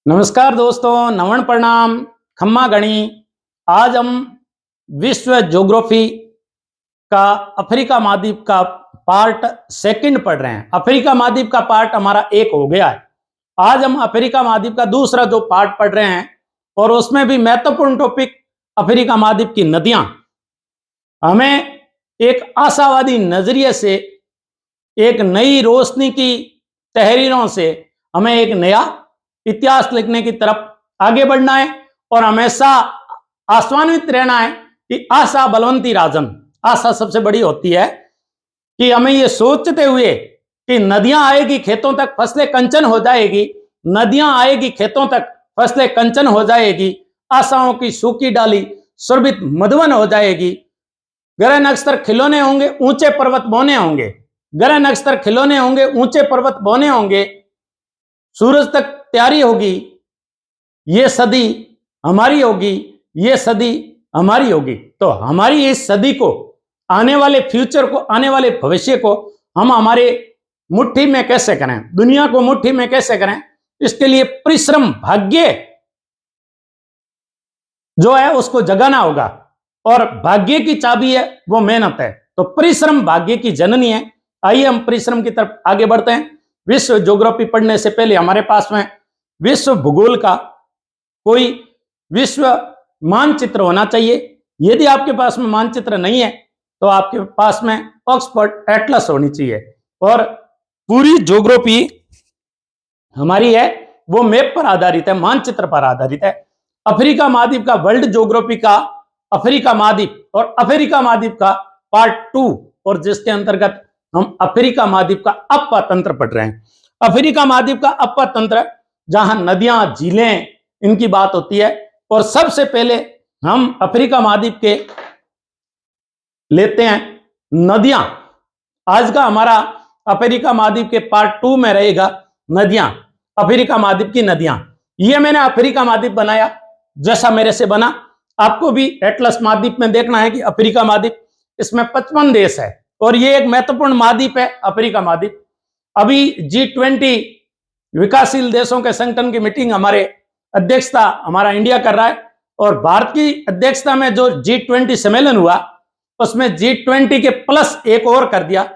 नमस्कार दोस्तों, नमन प्रणाम, खम्मा गणी। आज हम विश्व ज्योग्राफी का अफ्रीका महाद्वीप का पार्ट सेकंड पढ़ रहे हैं। अफ्रीका महाद्वीप का पार्ट हमारा एक हो गया है। आज हम अफ्रीका महाद्वीप का दूसरा जो पार्ट पढ़ रहे हैं और उसमें भी महत्वपूर्ण टॉपिक अफ्रीका महाद्वीप की नदियां। हमें एक आशावादी नजरिए से, एक नई रोशनी की तहरीरों से हमें एक नया इतिहास लिखने की तरफ आगे बढ़ना है और हमेशा आश्वान्वित रहना है कि आशा बलवंती राजन। आशा सबसे बड़ी होती है कि हमें ये सोचते हुए कि नदियां आएगी खेतों तक, फसलें कंचन हो जाएगी, नदियां आएगी खेतों तक, फसलें कंचन हो जाएगी, आशाओं की सूखी डाली सुरभित मधुवन हो जाएगी, ग्रह नक्षत्र खिलौने होंगे, ऊंचे पर्वत बोने होंगे, ग्रह नक्षत्र खिलौने होंगे, ऊंचे पर्वत बोने होंगे, सूरज तक तैयारी होगी, ये सदी हमारी होगी, ये सदी हमारी होगी। तो हमारी इस सदी को, आने वाले फ्यूचर को, आने वाले भविष्य को हम हमारे मुट्ठी में कैसे करें, दुनिया को मुट्ठी में कैसे करें, इसके लिए परिश्रम, भाग्य जो है उसको जगाना होगा और भाग्य की चाबी है वो मेहनत है। तो परिश्रम भाग्य की जननी है। आइए हम परिश्रम की तरफ आगे बढ़ते हैं। विश्व ज्योग्राफी पढ़ने से पहले हमारे पास में विश्व भूगोल का कोई विश्व मानचित्र होना चाहिए। यदि आपके पास में मानचित्र नहीं है तो आपके पास में ऑक्सफोर्ड एटलस होनी चाहिए। और पूरी ज्योग्राफी हमारी है वो मैप पर आधारित है, मानचित्र पर आधारित है। अफ्रीका महाद्वीप का वर्ल्ड ज्योग्राफी का अफ्रीका महाद्वीप और अफ्रीका महाद्वीप का पार्ट 2, और जिसके अंतर्गत हम अफ्रीका महाद्वीप का अपतंत्र पढ़ रहे हैं। अफ्रीका महाद्वीप का अपतंत्र, जहां नदियां, झीलें, इनकी बात होती है। और सबसे पहले हम अफ्रीका महाद्वीप के लेते हैं नदियां। आज का हमारा अफ्रीका महाद्वीप के पार्ट 2 में रहेगा नदियां, अफ्रीका महाद्वीप की नदियां। ये मैंने अफ्रीका महाद्वीप बनाया जैसा मेरे से बना। आपको भी एटलस महाद्वीप में देखना है कि अफ्रीका महाद्वीप, इसमें 55 देश है और ये एक महत्वपूर्ण महाद्वीप है अफ्रीका महाद्वीप। अभी G20 विकासशील देशों के संगठन की मीटिंग, हमारे अध्यक्षता हमारा इंडिया कर रहा है और भारत की अध्यक्षता में जो G20 सम्मेलन हुआ उसमें G20 के प्लस एक और कर दिया।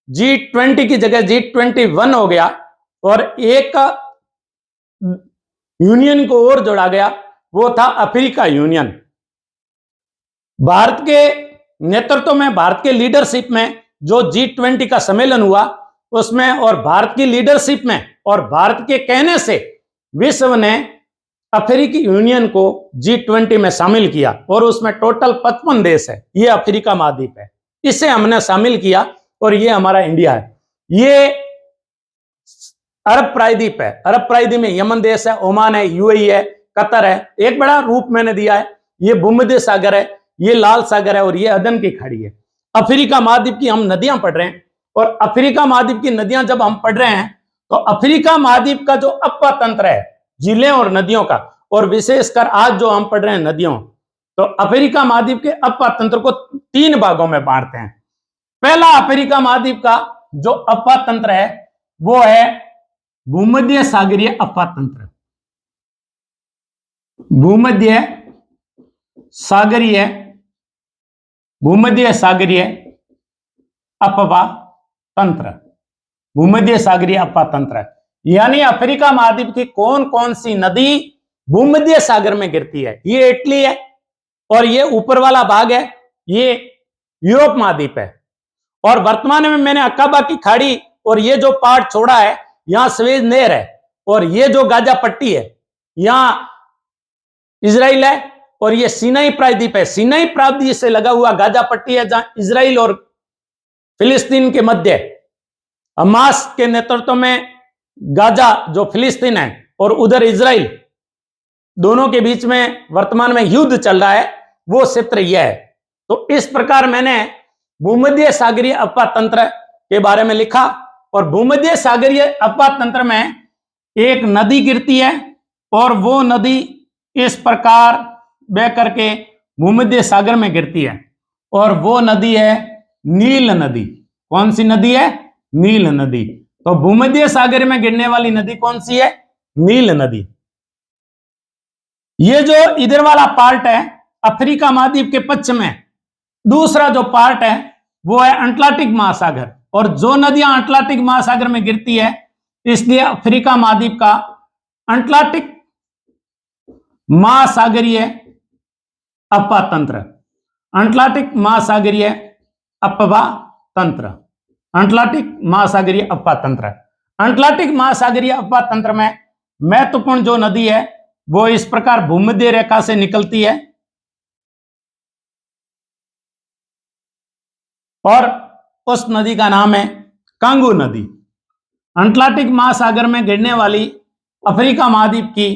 G20 की जगह G21 हो गया और एक यूनियन को और जोड़ा गया, वो था अफ्रीका यूनियन। भारत के नेतृत्व में, भारत के लीडरशिप में जो G20 का सम्मेलन हुआ उसमें, और भारत की लीडरशिप में और भारत के कहने से विश्व ने अफ्रीकी यूनियन को G20 में शामिल किया और उसमें टोटल 55 देश है। ये अफ्रीका महाद्वीप है, इसे हमने शामिल किया और ये हमारा इंडिया है। ये अरब प्रायद्वीप है, अरब प्रायद्वीप में यमन देश है, ओमान है, यूएई है, कतर है। एक बड़ा रूप मैंने दिया है, ये भूमध्य सागर है, ये लाल सागर है और ये अदन की खाड़ी है। अफ्रीका महाद्वीप की हम नदियां पढ़ रहे हैं और अफ्रीका महाद्वीप की नदियां जब हम पढ़ रहे हैं तो अफ्रीका महाद्वीप का जो अपतंत्र है, झीलें और नदियों का, और विशेषकर आज जो हम पढ़ रहे हैं नदियों, तो अफ्रीका महाद्वीप के अपतंत्र को 3 भागों में बांटते हैं। पहला अफ्रीका महाद्वीप का जो अपतंत्र है वो है भूमध्य सागरीय अपतंत्र। भूमध्य सागरीय अपतंत्र, भूमध्य सागरीय अपतंत्र, यानी अफ्रीका महाद्वीप की कौन कौन सी नदी भूमध्य सागर में गिरती है। ये इटली है और ये ऊपर वाला भाग है, ये यूरोप महाद्वीप है। और वर्तमान में मैंने अकाबा की खाड़ी और ये जो पार्ट छोड़ा है, यहां स्वेज नहर है और ये जो गाजा पट्टी है, यहां इजराइल है और ये सीनाई प्रायद्वीप है। सीनाई प्रायद्वीप से लगा हुआ गाजा पट्टी है, जहां इजराइल और फिलिस्तीन के मध्य, हमास के नेतृत्व में गाजा जो फिलिस्तीन है और उधर इजराइल, दोनों के बीच में वर्तमान में युद्ध चल रहा है, वो क्षेत्र यह है। तो इस प्रकार मैंने भूमध्य सागरीय अपतंत्र के बारे में लिखा और भूमध्य सागरीय अपतंत्र में एक नदी गिरती है और वो नदी इस प्रकार बह करके भूमध्य सागर में गिरती है और वो नदी है नील नदी। कौन सी नदी है? नील नदी। तो भूमध्य सागर में गिरने वाली नदी कौन सी है? नील नदी। ये जो इधर वाला पार्ट है अफ्रीका महाद्वीप के पश्चिम में, दूसरा जो पार्ट है वो है अटलांटिक महासागर, और जो नदियां अटलांटिक महासागर में गिरती है इसलिए अफ्रीका महाद्वीप का अटलांटिक महासागरीय अपवा तंत्र, अटलांटिक महासागरीय अपवा तंत्र, अटलांटिक महासागरीय अपवा तंत्र। अटलांटिक महासागरीय अपवा तंत्र में महत्वपूर्ण जो नदी है वो इस प्रकार भूमध्य रेखा से निकलती है और उस नदी का नाम है कांगो नदी। अटलांटिक महासागर में गिरने वाली अफ्रीका महाद्वीप की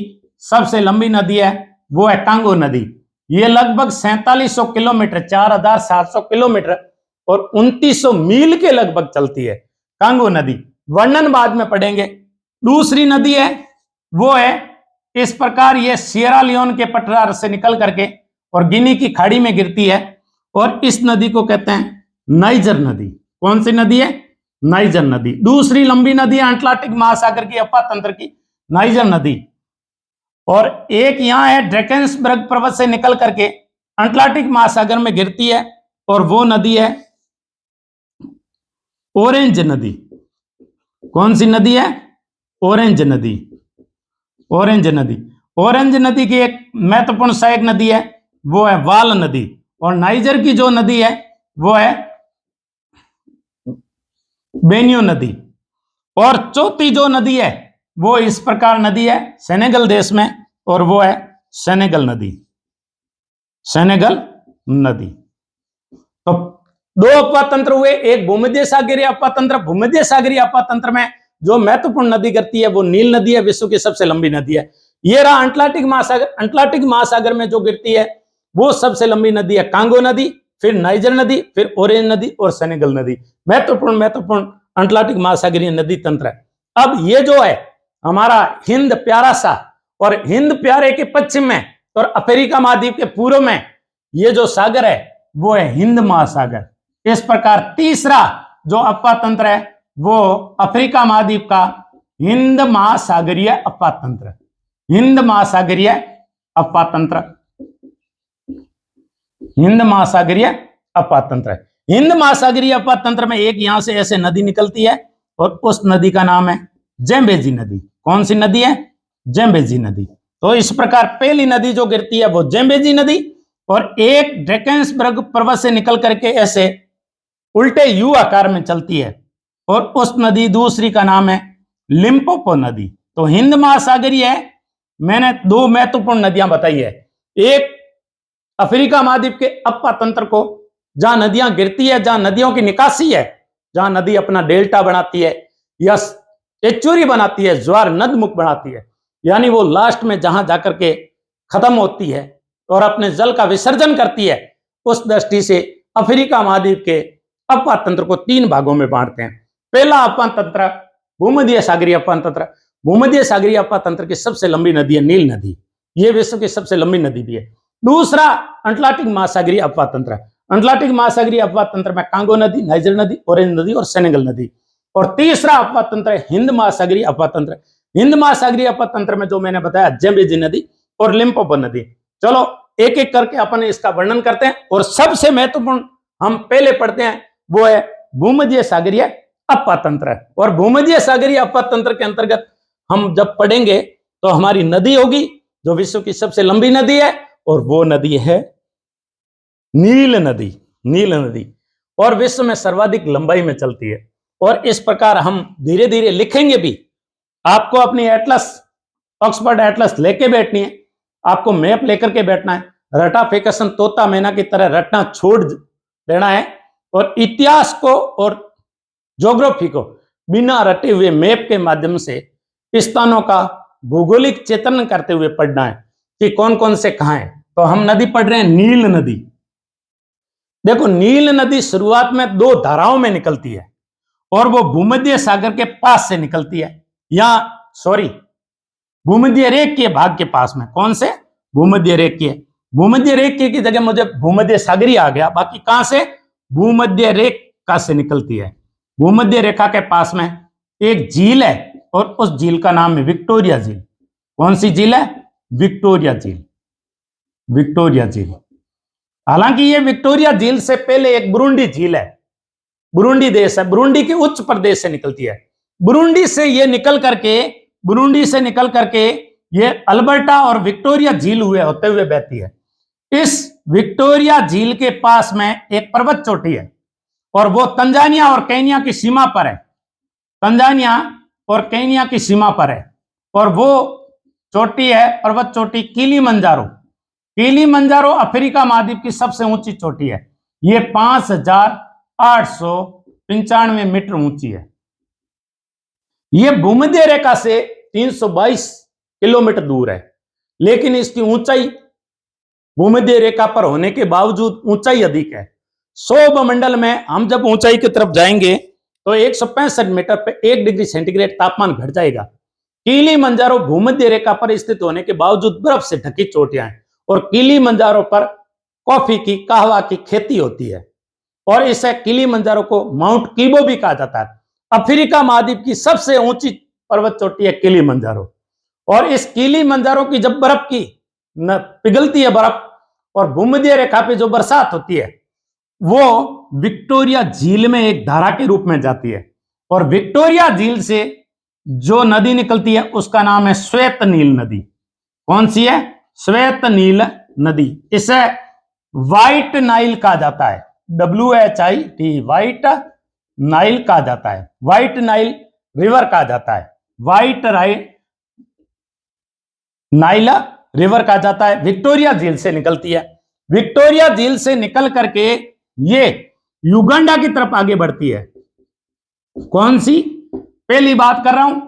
सबसे लंबी नदी है वो है कांगो नदी। ये लगभग 4700 किलोमीटर, 4700 किलोमीटर और 2900 मील के लगभग चलती है कांगो नदी। वर्णन बाद में पढ़ेंगे। दूसरी नदी है वो है इस प्रकार, ये सियरा लियोन के पठार से निकल करके और गिनी की खाड़ी में गिरती है और इस नदी को कहते हैं नाइजर नदी। कौन सी नदी है? नाइजर नदी। दूसरी लंबी नदी है अटलांटिक महासागर की अपवा तंत्र की, नाइजर नदी। और एक यहां है ड्रैकेंसबर्ग पर्वत से निकल करके अटलांटिक महासागर में गिरती है और वो नदी है ऑरेंज नदी। कौन सी नदी है? ऑरेंज नदी। ऑरेंज नदी। ऑरेंज नदी की एक महत्वपूर्ण सहायक नदी है वो है वाल नदी। और नाइजर की जो नदी है वो है बेनियो नदी। और चौथी जो नदी है वो इस प्रकार नदी है सेनेगल देश में और वो है सेनेगल नदी। सेनेगल नदी। तो दो अपवा तंत्र हुए, एक भूमध्य सागरीय अपवा तंत्र। भूमध्य सागरीय अपवा तंत्र में जो महत्वपूर्ण नदी करती है वो नील नदी है, विश्व की सबसे लंबी नदी है। ये रहा अटलांटिक महासागर। अटलांटिक महासागर में जो गिरती है वो सबसे लंबी नदी है कांगो नदी, फिर नाइजर नदी, फिर ऑरेंज नदी और सेनेगल नदी। महत्वपूर्ण अटलांटिक महासागरीय नदी तंत्र है। अब ये जो है हमारा हिंद प्यारा सा, और हिंद प्यारे के पश्चिम में और अफ्रीका महाद्वीप के पूर्व में ये जो सागर है वो है हिंद महासागर। इस प्रकार तीसरा जो अपवा तंत्र है वो अफ्रीका महाद्वीप का हिंद महासागरीय अपवा तंत्र। हिंद महासागरीय अपवा तंत्र, हिंद महासागरीय अपवा तंत्र है। हिंद महासागरीय अपवा तंत्र में एक यहां से ऐसे नदी निकलती है और उस नदी का नाम है जेम्बेजी नदी। कौन सी नदी है? जेम्बेजी नदी। तो इस प्रकार पहली नदी जो गिरती है वो जेम्बेजी नदी, और एक ड्रैकेंसबर्ग पर्वत से निकल करके ऐसे उल्टे यू आकार में चलती है और उस नदी दूसरी का नाम है लिम्पोपो नदी। तो हिंद महासागरीय है, मैंने दो महत्वपूर्ण नदियां बताई है। एक अफ्रीका महाद्वीप के अपवा तंत्र को जहां नदियां गिरती है, जहां नदियों की निकासी है, जहां नदी अपना डेल्टा बनाती है या एचुरी बनाती है, ज्वार नदमुख बनाती है, यानी वो लास्ट में जहां जाकर के खत्म होती है और अपने जल का विसर्जन करती है, उस दृष्टि से अफ्रीका महाद्वीप के अपवा तंत्र को तीन भागों में बांटते हैं। पहला अपवा तंत्र भूमध्य सागरीय अपवा तंत्र। भूमध्य सागरीय अपवा तंत्र की सबसे लंबी नदी है नील नदी, ये विश्व की सबसे लंबी नदी भी है। दूसरा अटलांटिक महासागरीय अपवा तंत्र। अटलांटिक महासागरीय अपवा तंत्र में कांगो नदी, नाइजर नदी, ऑरेंज नदी और सेनेगल नदी। और तीसरा अपवा तंत्र है हिंद महासागरीय अपवा तंत्र। हिंद महासागरीय अपवा तंत्र में जो मैंने बताया जेम्बेजी नदी और लिम्पोपो नदी। चलो एक एक करके अपन इसका वर्णन करते हैं, और सबसे महत्वपूर्ण हम पहले पढ़ते हैं वो है भूमध्य सागरीय अपवा तंत्र। और भूमध्य सागरीय अपवा तंत्र के अंतर्गत हम जब पढ़ेंगे तो हमारी नदी होगी जो विश्व की सबसे लंबी नदी है, और वो नदी है नील नदी। नील नदी और विश्व में सर्वाधिक लंबाई में चलती है। और इस प्रकार हम धीरे धीरे लिखेंगे भी। आपको अपनी एटलस, ऑक्सफोर्ड एटलस लेके बैठनी है, आपको मैप लेकर के बैठना है, रटा फेकसन तोता मैना की तरह रटना छोड़ देना है, और इतिहास को और ज्योग्राफी को बिना रटे हुए मैप के माध्यम से स्थानों का भौगोलिक चेतन करते हुए पढ़ना है कि कौन कौन से कहां है। तो हम नदी पढ़ रहे हैं नील नदी। देखो नील नदी शुरुआत में दो धाराओं में निकलती है और वो भूमध्य सागर के पास से निकलती है, या भूमध्य रेखीय भाग के पास में। कौन से? भूमध्य रेखीय। भूमध्य रेखीय की जगह मुझे भूमध्य सागरीय आ गया, बाकी कहां से? भूमध्य रेखा से निकलती है। भूमध्य रेखा के पास में एक झील है और उस झील का नाम है विक्टोरिया झील। कौन सी झील है? विक्टोरिया झील। विक्टोरिया झील। हालांकि ये विक्टोरिया झील से पहले एक बुरुंडी झील है, बुरुंडी देश है, बुरुंडी के उच्च प्रदेश से निकलती है। बुरुंडी से ये निकल करके ये अल्बर्टा और विक्टोरिया झील हुए होते हुए बहती है। इस विक्टोरिया झील के पास में एक पर्वत चोटी है और वो तंजानिया और केन्या की सीमा पर है। तंजानिया और केन्या की सीमा पर है और वो चोटी है, पर्वत चोटी किलिमंजारो। किलिमंजारो अफ्रीका महाद्वीप की सबसे ऊंची चोटी है। ये 5,895 मीटर ऊंची है। ये भूमध्य रेखा से 322 किलोमीटर दूर है, लेकिन इसकी ऊंचाई भूमध्य रेखा पर होने के बावजूद ऊंचाई अधिक है। सौरमंडल में हम जब ऊंचाई की तरफ जाएंगे तो 165 मीटर पर 1 डिग्री सेंटीग्रेड तापमान घट जाएगा। किलिमंजारो भूमध्य रेखा पर स्थित होने के बावजूद बर्फ से ढकी चोटियां हैं और किलिमंजारो पर कॉफी की, कहवा की खेती होती है और इसे किलिमंजारो को माउंट कीबो भी कहा जाता है। अफ्रीका महाद्वीप की सबसे ऊंची पर्वत चोटी है किलिमंजारो और इस किलिमंजारो की जब बर्फ की पिघलती है बर्फ और भूमध्य रेखा पे जो बरसात होती है वो विक्टोरिया झील में एक धारा के रूप में जाती है और विक्टोरिया झील से जो नदी निकलती है उसका नाम है श्वेत नील नदी। कौन सी है? श्वेत नील नदी। इसे व्हाइट नाइल कहा जाता है, WHIT, व्हाइट नाइल कहा जाता है, व्हाइट नाइल रिवर कहा जाता है, व्हाइट नाइल रिवर कहा जाता है। विक्टोरिया झील से निकलती है। विक्टोरिया झील से निकल करके ये युगांडा की तरफ आगे बढ़ती है। कौन सी? पहली बात कर रहा हूं,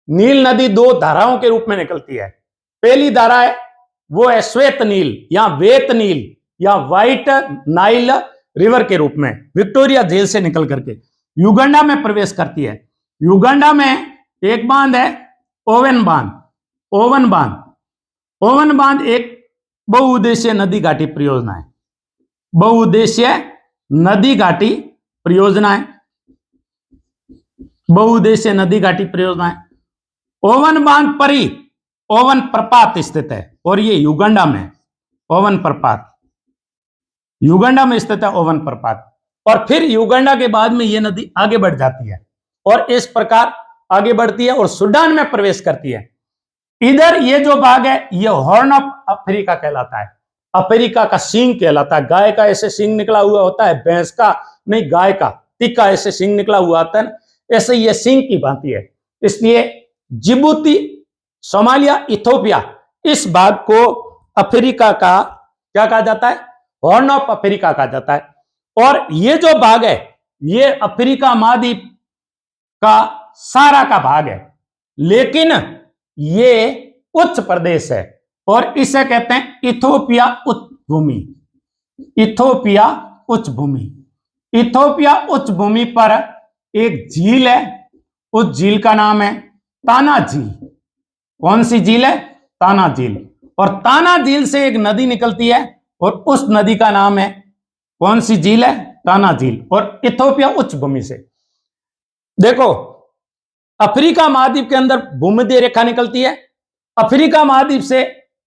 नील नदी 2 धाराओं के रूप में निकलती है। पहली धारा है वो है श्वेत नील या वेत नील या व्हाइट नाइल रिवर के रूप में विक्टोरिया झील से निकल करके युगांडा में प्रवेश करती है। युगांडा में एक बांध है ओवन बांध। ओवन बांध एक बहुउद्देशीय नदी घाटी परियोजना है। बहुउद्देशीय नदी घाटी परियोजना है। बहुउद्देशीय नदी घाटी परियोजना है। ओवन बांध परी ओवन प्रपात स्थित है और ये युगांडा में ओवन प्रपात, युगांडा में स्थित है ओवन प्रपात। और फिर युगांडा के बाद में ये नदी आगे बढ़ जाती है और इस प्रकार आगे बढ़ती है और सूडान में प्रवेश करती है। इधर ये जो भाग है ये हॉर्न ऑफ अफ्रीका कहलाता है। अफ्रीका का सींग कहलाता है। गाय का ऐसे सींग निकला हुआ होता है, भैंस का नहीं, गाय का तिक्का ऐसे सींग निकला हुआ आता है, ऐसे ये सींग की भांति है। इसलिए जिबूती, सोमालिया, इथोपिया, इस भाग को अफ्रीका का क्या कहा जाता है? हॉर्न ऑफ अफ्रीका कहा जाता है। और ये जो भाग है ये अफ्रीका महाद्वीप का सारा का भाग है, लेकिन ये उच्च प्रदेश है और इसे कहते हैं इथोपिया उच्च भूमि। इथोपिया उच्च भूमि। इथोपिया उच्च भूमि पर एक झील है, उस झील का नाम है ताना झील। कौन सी झील है? ताना झील। और ताना झील से एक नदी निकलती है और उस नदी का नाम है, कौन सी झील है? ताना झील। और इथोपिया उच्च भूमि से देखो, अफ्रीका महाद्वीप के अंदर भूमध्य रेखा निकलती है, अफ्रीका महाद्वीप से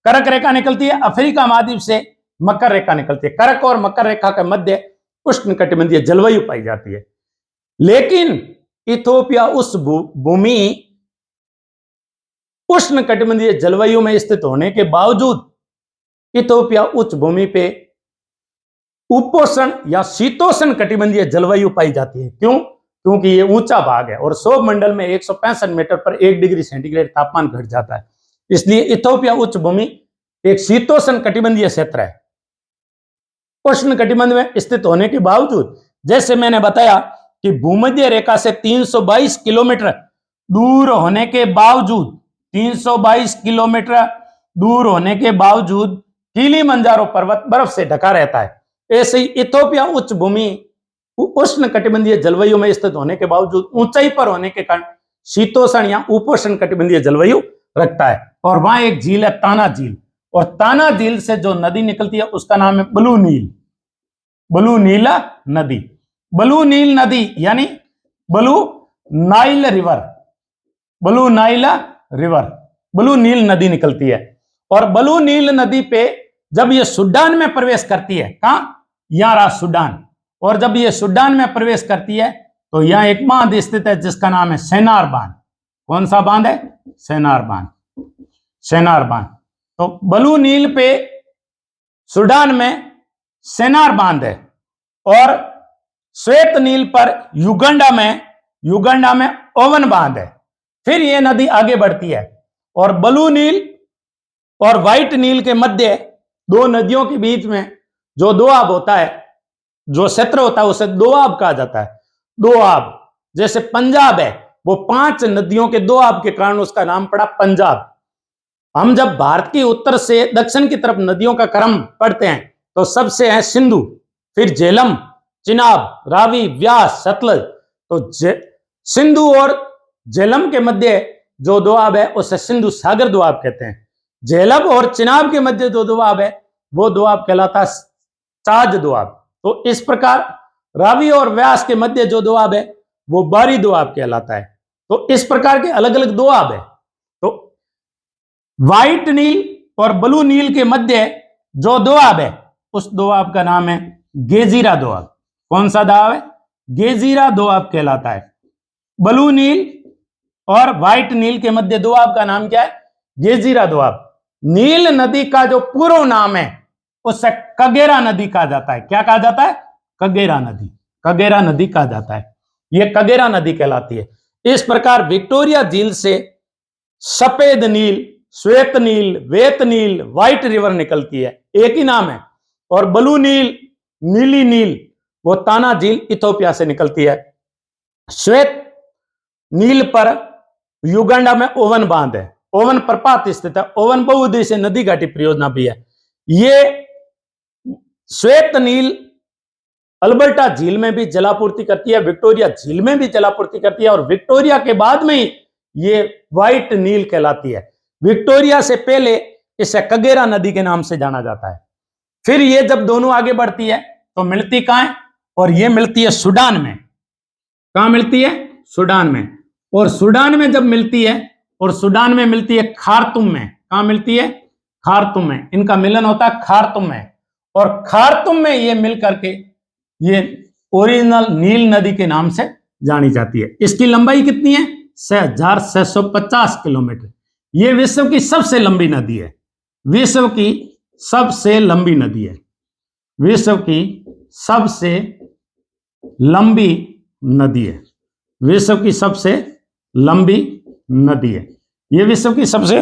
करक रेखा निकलती है, अफ्रीका महाद्वीप से मकर रेखा निकलती है। करक और मकर रेखा के मध्य उष्णकटिबंधीय जलवायु पाई जाती है। लेकिन इथोपिया उस भूमि उष्णकटिबंधीय जलवायु में स्थित होने के बावजूद इथोपिया उच्च भूमि पे उपोष्ण या शीतोष्ण कटिबंधीय जलवायु पाई जाती है। क्यों? क्योंकि ये ऊंचा भाग है और सौरमंडल में 165 मीटर पर 1 डिग्री सेंटीग्रेड तापमान घट जाता है। इसलिए इथोपिया उच्च भूमि एक शीतोष्ण कटिबंधीय क्षेत्र है। उष्ण कटिबंध में स्थित होने के बावजूद, जैसे मैंने बताया कि भूमध्य रेखा से 322 किलोमीटर दूर होने के बावजूद 322 किलोमीटर दूर होने के बावजूद किलिमंजारो पर्वत बर्फ से ढका रहता है। ऐसे ही इथोपिया उच्च भूमि उष्ण कटिबंधीय जलवायु में स्थित होने के बावजूद ऊंचाई पर होने के कारण शीतोष्ण या उपोष्ण कटिबंधीय जलवायु रखता है। और वहां एक झील है ताना झील, और ताना झील से जो नदी निकलती है उसका नाम है ब्लू नील। ब्लू नील नदी, ब्लू नील नदी यानी blue Nile river, blue Nile river, blue नील नदी निकलती है। और ब्लू नील नदी पे जब ये सूडान में प्रवेश करती है, कहां, यहां रहा सूडान, और जब ये सूडान में प्रवेश करती है तो यहां एक बांध स्थित है जिसका नाम है सेनार बांध। कौन सा बांध है? सेनार बांध। सेनार बांध। तो ब्लू नील पे सूडान में सेनार बांध है, और श्वेत नील पर युगांडा में ओवन बांध है। फिर ये नदी आगे बढ़ती है और ब्लू नील और व्हाइट नील के मध्य दो नदियों के बीच में जो दोआब होता है, जो क्षेत्र होता है, उसे दोआब कहा जाता है। दोआब, जैसे पंजाब है, वो 5 नदियों के दोआब के कारण उसका नाम पड़ा पंजाब। हम जब भारत की उत्तर से दक्षिण की तरफ नदियों का क्रम पढ़ते हैं तो सबसे है सिंधु, फिर झेलम, चिनाब, रावी, व्यास, सतलज। तो सिंधु और झेलम के मध्य जो दोआब है उसे सिंधु सागर दोआब कहते हैं। झेलम और चिनाब के मध्य जो दोआब है वो दोआब कहलाता है चाज दोआब। तो इस प्रकार रावी और व्यास के मध्य जो दोआब है वो बारी दोआब कहलाता है। तो इस प्रकार के अलग अलग दोआब है। तो व्हाइट नील और ब्लू नील के मध्य जो दोआब है उस दोआब का नाम है गेजीरा दोआब। कौन सा दोआब है? गेजीरा दोआब कहलाता है। ब्लू नील और व्हाइट नील के मध्य दोआब का नाम क्या है? गेजीरा दोआब। नील नदी का जो पूर्व नाम है उसे कगेरा नदी कहा जाता है। क्या कहा जाता है? कगेरा नदी। कगेरा नदी कहा जाता है। यह कगेरा नदी कहलाती है। इस प्रकार विक्टोरिया झील से सफेद नील, श्वेत नील, वेत नील, व्हाइट रिवर निकलती है, एक ही नाम है। और ब्लू नील, नीली नील, वो ताना झील इथोपिया से निकलती है। श्वेत नील पर युगांडा में ओवन बांध है, ओवन प्रपात स्थित है। ओवन बहुउद्देशीय नदी घाटी परियोजना भी है। ये श्वेत नील अल्बर्टा झील में भी जलापूर्ति करती है, विक्टोरिया झील में भी जलापूर्ति करती है, और विक्टोरिया के बाद में ही ये व्हाइट नील कहलाती है। विक्टोरिया से पहले इसे कगेरा नदी के नाम से जाना जाता है। फिर ये जब दोनों आगे बढ़ती है तो मिलती कहां है? और ये मिलती है सूडान में। कहां मिलती है? सूडान में। और सूडान में जब मिलती है, और सूडान में मिलती है खार्तुम में। कहां मिलती है? खार्तुम में। इनका मिलन होता है खार्तुम में, और खार्तुम में ये मिल करके ये ओरिजिनल नील नदी के नाम से जानी जाती है। इसकी लंबाई कितनी है? 6650 किलोमीटर। ये विश्व की सबसे लंबी नदी है। विश्व की सबसे लंबी नदी है। विश्व की सबसे लंबी नदी है। विश्व की सबसे लंबी नदी है। ये विश्व की सबसे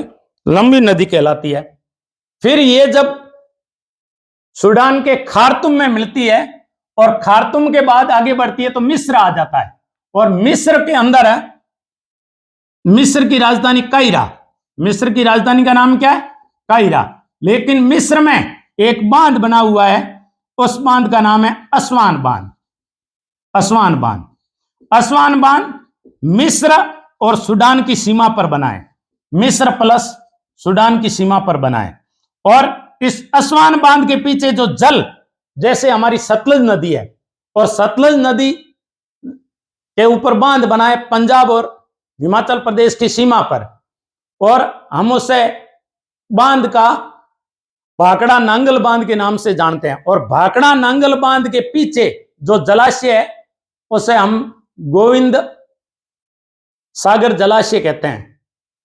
लंबी नदी कहलाती है। फिर ये जब सूडान के खार्तुम में मिलती है और खार्तुम के बाद आगे बढ़ती है तो मिस्र आ जाता है, और मिस्र के अंदर है, मिस्र की राजधानी कायरा। मिस्र की राजधानी का नाम क्या है? कायरा। लेकिन मिस्र में एक बांध बना हुआ है, उस बांध का नाम है असवान बांध। असवान बांध। असवान बांध मिस्र और सूडान की सीमा पर बना है। मिस्र प्लस सूडान की सीमा पर बना है। और इस असवान बांध के पीछे जो जल, जैसे हमारी सतलज नदी है, और सतलज नदी के ऊपर बांध बना है पंजाब और हिमाचल प्रदेश की सीमा पर, और हम उसे बांध का भाखड़ा नांगल बांध के नाम से जानते हैं। और भाखड़ा नांगल बांध के पीछे जो जलाशय है उसे हम गोविंद सागर जलाशय कहते हैं।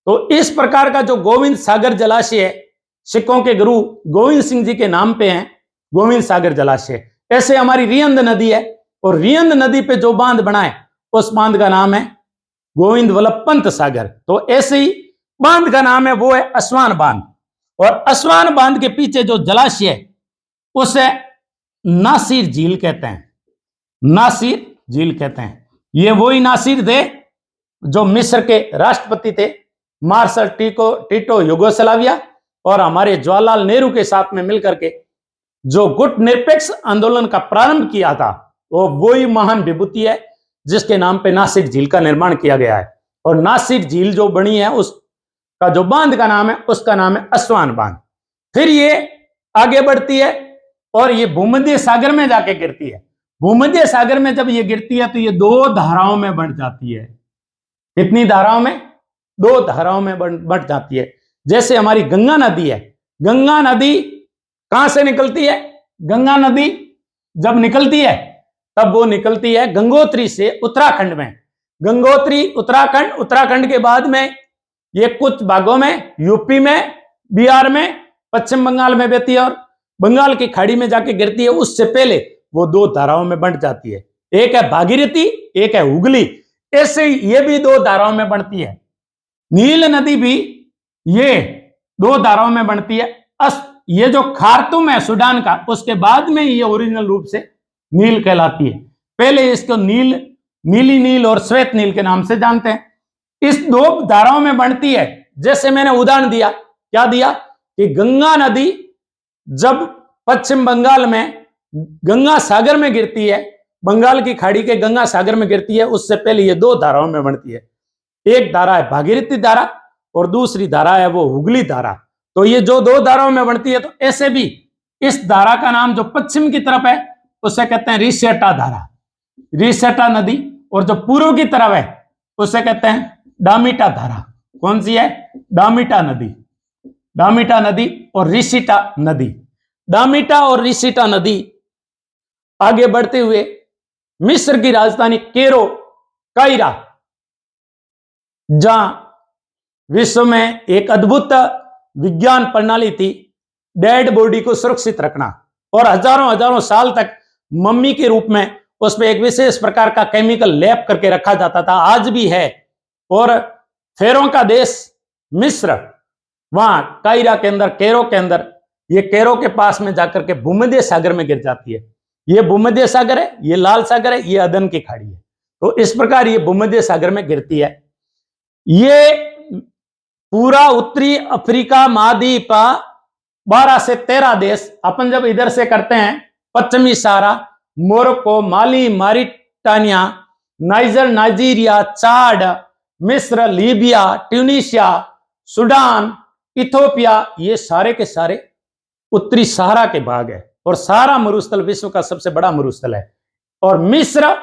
तो इस प्रकार का जो गोविंद सागर जलाशय है, सिखों के गुरु गोविंद सिंह जी के नाम पे है गोविंद सागर जलाशय। ऐसे हमारी रियंद नदी है, और रियंद नदी पे जो बांध बना है उस बांध का नाम है गोविंद वल्लभ पंत सागर। तो ऐसे ही बांध का नाम है वो है असवान बांध। और असवान बांध के पीछे जो जलाशय है उसे नासिर झील कहते हैं। नासिर झील कहते हैं। ये वही नासिर थे जो मिस्र के राष्ट्रपति थे, मार्शल टीटो युगोस्लाविया, और हमारे जवाहरलाल नेहरू के साथ में मिलकर के जो गुट निरपेक्ष आंदोलन का प्रारंभ किया था, वो वही महान विभूति है जिसके नाम पे नासिर झील का निर्माण किया गया है। और नासिर झील जो बनी है उसका जो बांध का नाम है उसका नाम है असवान बांध। फिर ये आगे बढ़ती है और ये भूमध्य सागर में जाके गिरती है। भूमध्य सागर में जब ये गिरती है तो ये 2 धाराओं में बढ़ जाती है। कितनी धाराओं में? 2 धाराओं में बढ़ जाती है। जैसे हमारी गंगा नदी है, गंगा नदी कहां से निकलती है? गंगा नदी जब निकलती है तब वो निकलती है गंगोत्री से उत्तराखंड में। गंगोत्री उत्तराखंड, उत्तराखंड के बाद में ये कुछ भागों में यूपी में, बिहार में, पश्चिम बंगाल में बहती है और बंगाल की खाड़ी में जाके गिरती है। उससे पहले वो दो धाराओं में बंट जाती है, एक है भागीरथी, एक है हुगली। ऐसे ये भी दो धाराओं में बनती है। नील नदी भी ये दो धाराओं में बनती है। ये जो खार्तुम है सूडान का, उसके बाद में ये ओरिजिनल रूप से नील कहलाती है। पहले इसको नील, नीली नील और श्वेत नील के नाम से जानते हैं। इस दो धाराओं में बनती है। जैसे मैंने उदाहरण दिया, क्या दिया कि गंगा नदी जब पश्चिम बंगाल में गंगा सागर में गिरती है, बंगाल की खाड़ी के गंगा सागर में गिरती है, उससे पहले ये दो धाराओं में बनती है। एक धारा है भागीरथी धारा और दूसरी धारा है वो हुगली धारा। तो ये जो दो धाराओं में बनती है, तो ऐसे भी इस धारा का नाम जो पश्चिम की तरफ है उसे कहते हैं रिसेटा धारा, रिसेटा नदी, और जो पूर्व की तरफ है उसे कहते हैं डामिटा धारा। कौन सी है? डामिटा नदी, डामिटा नदी और रिसिटा नदी। डामिटा और रिसिटा नदी आगे बढ़ते हुए मिस्र की राजधानी कैरो, कायरा, जहां विश्व में एक अद्भुत विज्ञान प्रणाली थी, डेड बॉडी को सुरक्षित रखना और हजारों हजारों साल तक मम्मी के रूप में उस पर एक विशेष प्रकार का केमिकल लैप करके रखा जाता था, आज भी है। और फेरों का देश मिस्र, वहां कायरा के अंदर, कैरो के अंदर, ये कैरो के पास में जाकर के भूमध्य सागर में गिर जाती है। ये भूमध्य सागर है, ये लाल सागर है, ये अदन की खाड़ी है। तो इस प्रकार ये भूमध्य सागर में गिरती है। ये पूरा उत्तरी अफ्रीका महाद्वीप 12 से 13 देश, अपन जब इधर से करते हैं पश्चिमी सहारा, मोरक्को, माली, मारिटानिया, नाइजर, नाइजीरिया, चाड, मिस्र, लीबिया, ट्यूनीशिया, सूडान, इथोपिया, ये सारे के सारे उत्तरी सहारा के भाग है। और सारा मरुस्थल विश्व का सबसे बड़ा मरुस्थल है और मिस्र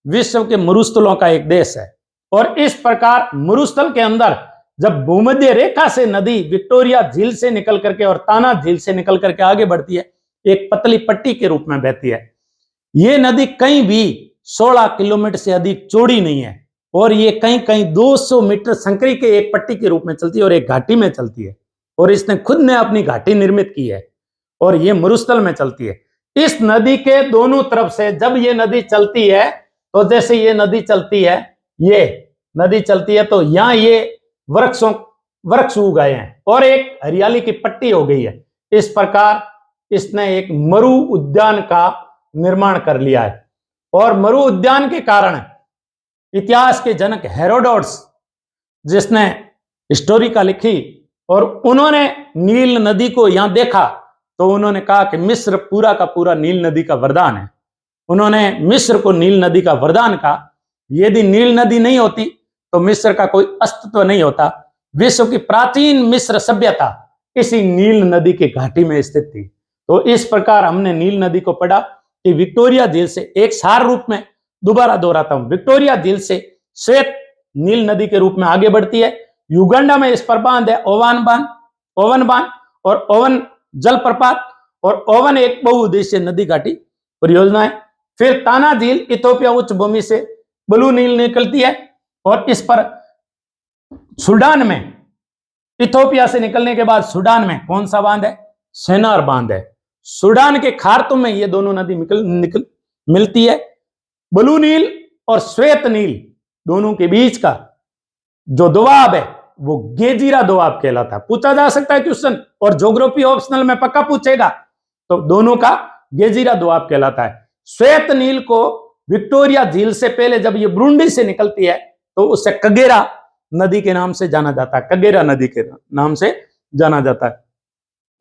विश्व के मरुस्थलों का एक देश है। और इस प्रकार मरुस्थल के अंदर जब भूमध्य रेखा से नदी विक्टोरिया झील से निकल करके और ताना झील से निकल करके आगे बढ़ती है, एक पतली पट्टी के रूप में बहती है। ये नदी कहीं भी 16 किलोमीटर से अधिक चौड़ी नहीं है और ये कहीं कहीं 200 मीटर संकरी के एक पट्टी के रूप में चलती है और एक घाटी में चलती है। और इसने खुद ने अपनी घाटी निर्मित की है और ये मरुस्थल में चलती है। इस नदी के दोनों तरफ से जब ये नदी चलती है, तो जैसे ये नदी चलती है, ये नदी चलती है, तो यहां ये वृक्ष उग गए हैं और एक हरियाली की पट्टी हो गई है। इस प्रकार इसने एक मरु उद्यान का निर्माण कर लिया है। और मरु उद्यान के कारण इतिहास के जनक हेरोडोटस, जिसने हिस्टोरिका लिखी और उन्होंने नील नदी को यहां देखा, तो उन्होंने कहा कि मिस्र पूरा का पूरा नील नदी का वरदान है। उन्होंने मिस्र को नील नदी का वरदान कहा। यदि नील नदी नहीं होती तो मिस्र का कोई अस्तित्व नहीं होता। विश्व की प्राचीन मिस्र सभ्यता इसी नील नदी के घाटी में स्थित थी। तो इस प्रकार हमने नील नदी को पढ़ा कि विक्टोरिया झील से, एक सार रूप में दोबारा दोहराता हूं, विक्टोरिया झील से श्वेत नील नदी के रूप में आगे बढ़ती है। युगांडा में इस पर बांध है ओवन बांध और ओवन जलप्रपात, और ओवन एक बहुउद्देशीय नदी घाटी परियोजना है। फिर ताना झील इथोपिया उच्च भूमि से ब्लू नील निकलती है और इस पर सूडान में, इथोपिया से निकलने के बाद सूडान में कौन सा बांध है? सेनार बांध है। सूडान के खार्तुम में ये दोनों नदी मिलती है। ब्लू नील और श्वेत नील दोनों के बीच का जो दोआब है वो गेजीरा दोआब कहलाता है। पूछा जा सकता है क्वेश्चन, और ज्योग्राफी ऑप्शनल में पक्का पूछेगा, तो दोनों का गेजीरा दोआब कहलाता है। श्वेत नील को विक्टोरिया झील से पहले जब ये ब्रुंडी से निकलती है तो उसे कगेरा नदी के नाम से जाना जाता है, कगेरा नदी के नाम से जाना जाता है।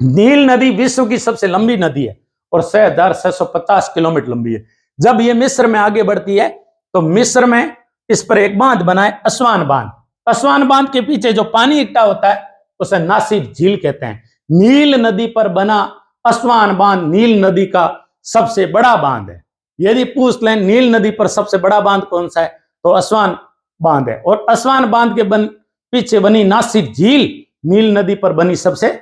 नील नदी विश्व की सबसे लंबी नदी है और 6650 किलोमीटर लंबी है। जब ये मिस्र में आगे बढ़ती है तो मिस्र में इस पर एक बांध बना है, असवान बांध। असवान बांध के पीछे जो पानी इकट्ठा होता है उसे नासिर झील कहते हैं। नील नदी पर बना असवान बांध नील नदी का सबसे बड़ा बांध है। यदि पूछ लें नील नदी पर सबसे बड़ा बांध कौन सा है, तो असवान बांध है। और असवान बांध के पीछे बनी नासिर झील नील नदी पर बनी सबसे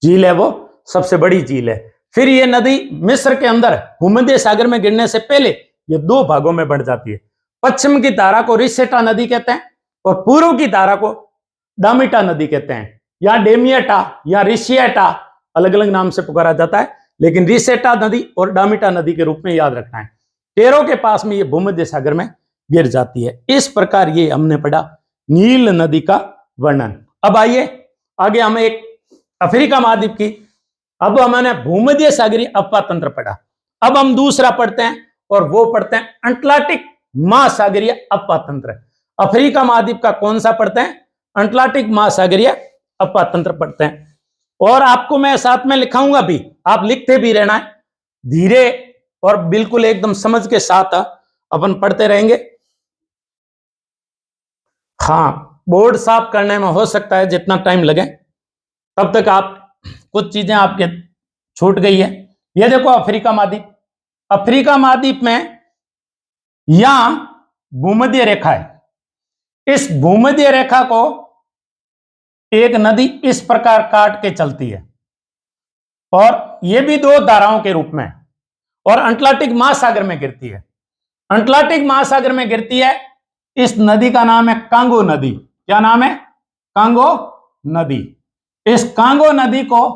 झील है वो सबसे बड़ी झील है। फिर ये नदी मिस्र के अंदर भूमध्य सागर में गिरने से पहले ये दो भागों में बढ़ जाती है। पश्चिम की धारा को रिसेटा नदी कहते हैं और पूर्व की धारा को डामिटा नदी कहते हैं, या डेमिएटा या रिशिएटा अलग अलग नाम से पुकारा जाता है, लेकिन रिसेटा नदी और डामिटा नदी के रूप में याद रखना है। कैरो के पास में ये भूमध्य सागर में गिर जाती है। इस प्रकार ये हमने पढ़ा नील नदी का वर्णन। अब आइए आगे हमें एक अफ्रीका महाद्वीप की, अब हमने भूमध्य सागरीय अपवाह तंत्र पढ़ा। अब हम दूसरा पढ़ते हैं और वो पढ़ते हैं अटलांटिक महासागरीय अपवाह तंत्र। अफ्रीका महाद्वीप का कौन सा पढ़ते हैं? अटलांटिक महासागरीय अपवाह तंत्र पढ़ते हैं। और आपको मैं साथ में लिखाऊंगा भी, आप लिखते भी रहना है, धीरे और बिल्कुल एकदम समझ के साथ अपन पढ़ते रहेंगे। हाँ, बोर्ड साफ करने में हो सकता है जितना टाइम लगे, तब तक आप कुछ चीजें आपके छूट गई है। ये देखो अफ्रीका महाद्वीप, अफ्रीका महाद्वीप में यहां भूमध्य रेखा है। इस भूमध्य रेखा को एक नदी इस प्रकार काट के चलती है और यह भी दो धाराओं के रूप में, और अटलांटिक महासागर में गिरती है। अटलांटिक महासागर में गिरती है। इस नदी का नाम है कांगो नदी। क्या नाम है? कांगो नदी। इस कांगो नदी को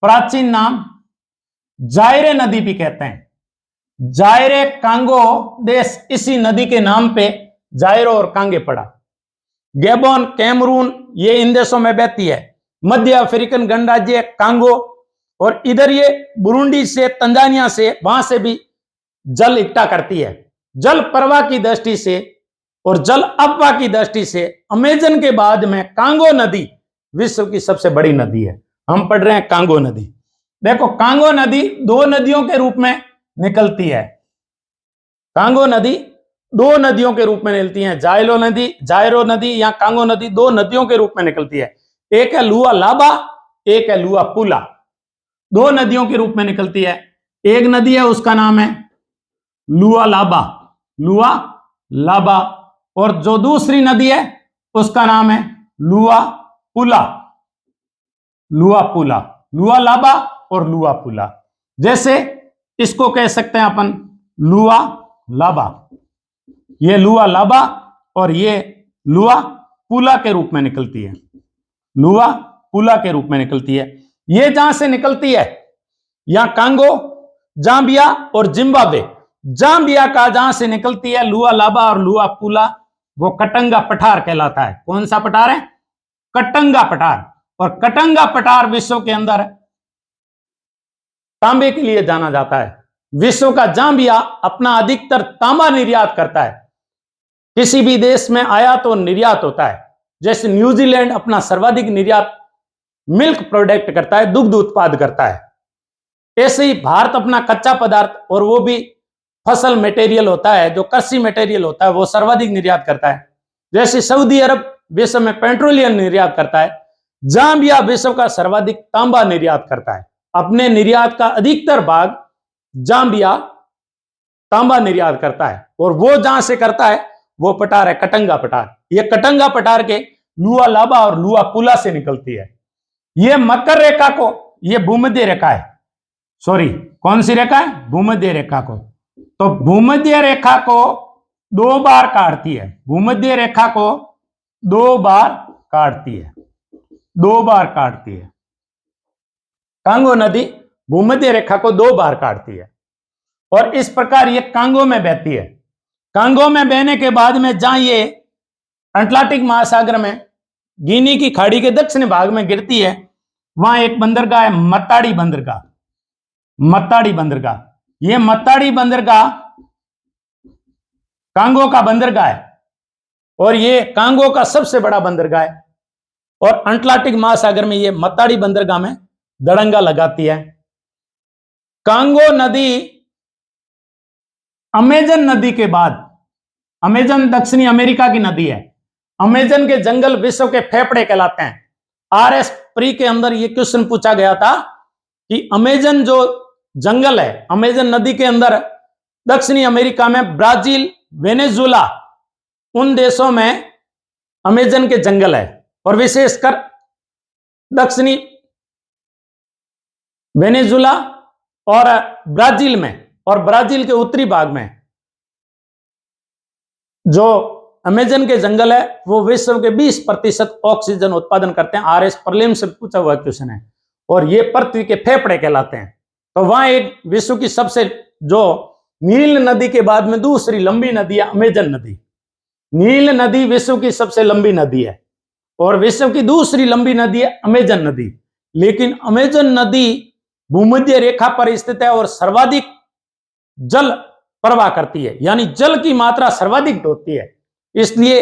प्राचीन नाम जायरे नदी भी कहते हैं। जायरे कांगो देश इसी नदी के नाम पे जायरो और कांगे पड़ा। गैबोन, कैमरून ये इन देशों में बहती है। मध्य अफ्रीकन गणराज्य कांगो, और इधर ये बुरुंडी से, तंजानिया से, वहां से भी जल इकट्ठा करती है। जल प्रवाह की दृष्टि से और जल अपवाह की दृष्टि से अमेजन के बाद में कांगो नदी विश्व की सबसे बड़ी नदी है। हम पढ़ रहे हैं कांगो नदी। देखो कांगो नदी दो नदियों के रूप में निकलती है। कांगो नदी दो नदियों के रूप में निकलती है। जायरो नदी या कांगो नदी दो नदियों के रूप में निकलती है। एक है लुआ लाबा, एक है लुआ पुला। दो नदियों के रूप में निकलती है। एक नदी है उसका नाम है लुआ लाबा, लुआ लाबा, और जो दूसरी नदी है उसका नाम है लुआ पुला, लुआ पुला, लुआ लाबा और लुआ पुला। जैसे इसको कह सकते हैं अपन लुआ लाबा, ये लुआ लाबा और ये लुआ पुला के रूप में निकलती है। लुआ पुला के रूप में निकलती है। ये जहां से निकलती है, यहां कांगो, जाम्बिया और जिम्बाब्वे, जाम्बिया का जहां से निकलती है लुआ लाबा और लुआ पुला, वो कटंगा पठार कहलाता है। कौन सा पठार है? कटंगा पठार। और कटंगा पठार विश्व के अंदर तांबे के लिए जाना जाता है। विश्व का जाम्बिया अपना अधिकतर तांबा निर्यात करता है। किसी भी देश में आयात और निर्यात होता है। जैसे न्यूजीलैंड अपना सर्वाधिक निर्यात मिल्क प्रोडक्ट करता है, दुग्ध उत्पाद करता है। ऐसे ही भारत अपना कच्चा पदार्थ और वो भी फसल मटेरियल होता है, जो कृषि मटेरियल होता है, वो सर्वाधिक निर्यात करता है। जैसे सऊदी अरब विश्व में पेट्रोलियम निर्यात करता है, जाम्बिया विश्व का सर्वाधिक तांबा निर्यात करता है। अपने निर्यात का अधिकतर भाग जाम्बिया तांबा निर्यात करता है, और वो जहां से करता है वो पठार है कटंगा पठार। ये कटंगा पठार के लुआ लाबा और लुआ पुला से निकलती है। ये मकर रेखा को, ये भूमध्य रेखा है, सॉरी कौन सी रेखा है? भूमध्य रेखा को। तो भूमध्य रेखा को दो बार काटती है। भूमध्य रेखा को दो बार काटती है, दो बार काटती है। कांगो नदी भूमध्य रेखा को दो बार काटती है और इस प्रकार ये कांगो में बहती है। कांगो में बहने के बाद में जहां ये अटलांटिक महासागर में गिनी की खाड़ी के दक्षिणी भाग में गिरती है, वहां एक बंदरगाह है मत्ताड़ी बंदरगाह। मत्ताड़ी बंदरगाह, ये मत्ताड़ी बंदरगाह कांगो का बंदरगाह है और ये कांगो का सबसे बड़ा बंदरगाह है। और अटलांटिक महासागर में ये मत्ताड़ी बंदरगाह में दड़ंगा लगाती है। कांगो नदी अमेजन नदी के बाद, अमेजन दक्षिणी अमेरिका की नदी है। अमेजन के जंगल विश्व के फेफड़े कहलाते हैं। RS प्री के अंदर यह क्वेश्चन पूछा गया था कि अमेजन जो जंगल है, अमेजन नदी के अंदर दक्षिणी अमेरिका में ब्राजील, वेनेजुएला, उन देशों में अमेजन के जंगल है और विशेषकर दक्षिणी वेनेजुला और ब्राजील में, और ब्राजील के उत्तरी भाग में जो अमेजन के जंगल है वो विश्व के 20% ऑक्सीजन उत्पादन करते हैं। आरएस प्रलिम से पूछा हुआ क्वेश्चन है। और ये पृथ्वी के फेफड़े कहलाते हैं। तो वहां एक विश्व की सबसे जो नील नदी के बाद में दूसरी लंबी नदी है अमेजन नदी। नील नदी विश्व की सबसे लंबी नदी है और विश्व की दूसरी लंबी नदी है अमेजन नदी। लेकिन अमेजन नदी भूमध्य रेखा पर स्थित है और सर्वाधिक जल प्रवाह करती है, यानी जल की मात्रा सर्वाधिक होती है। इसलिए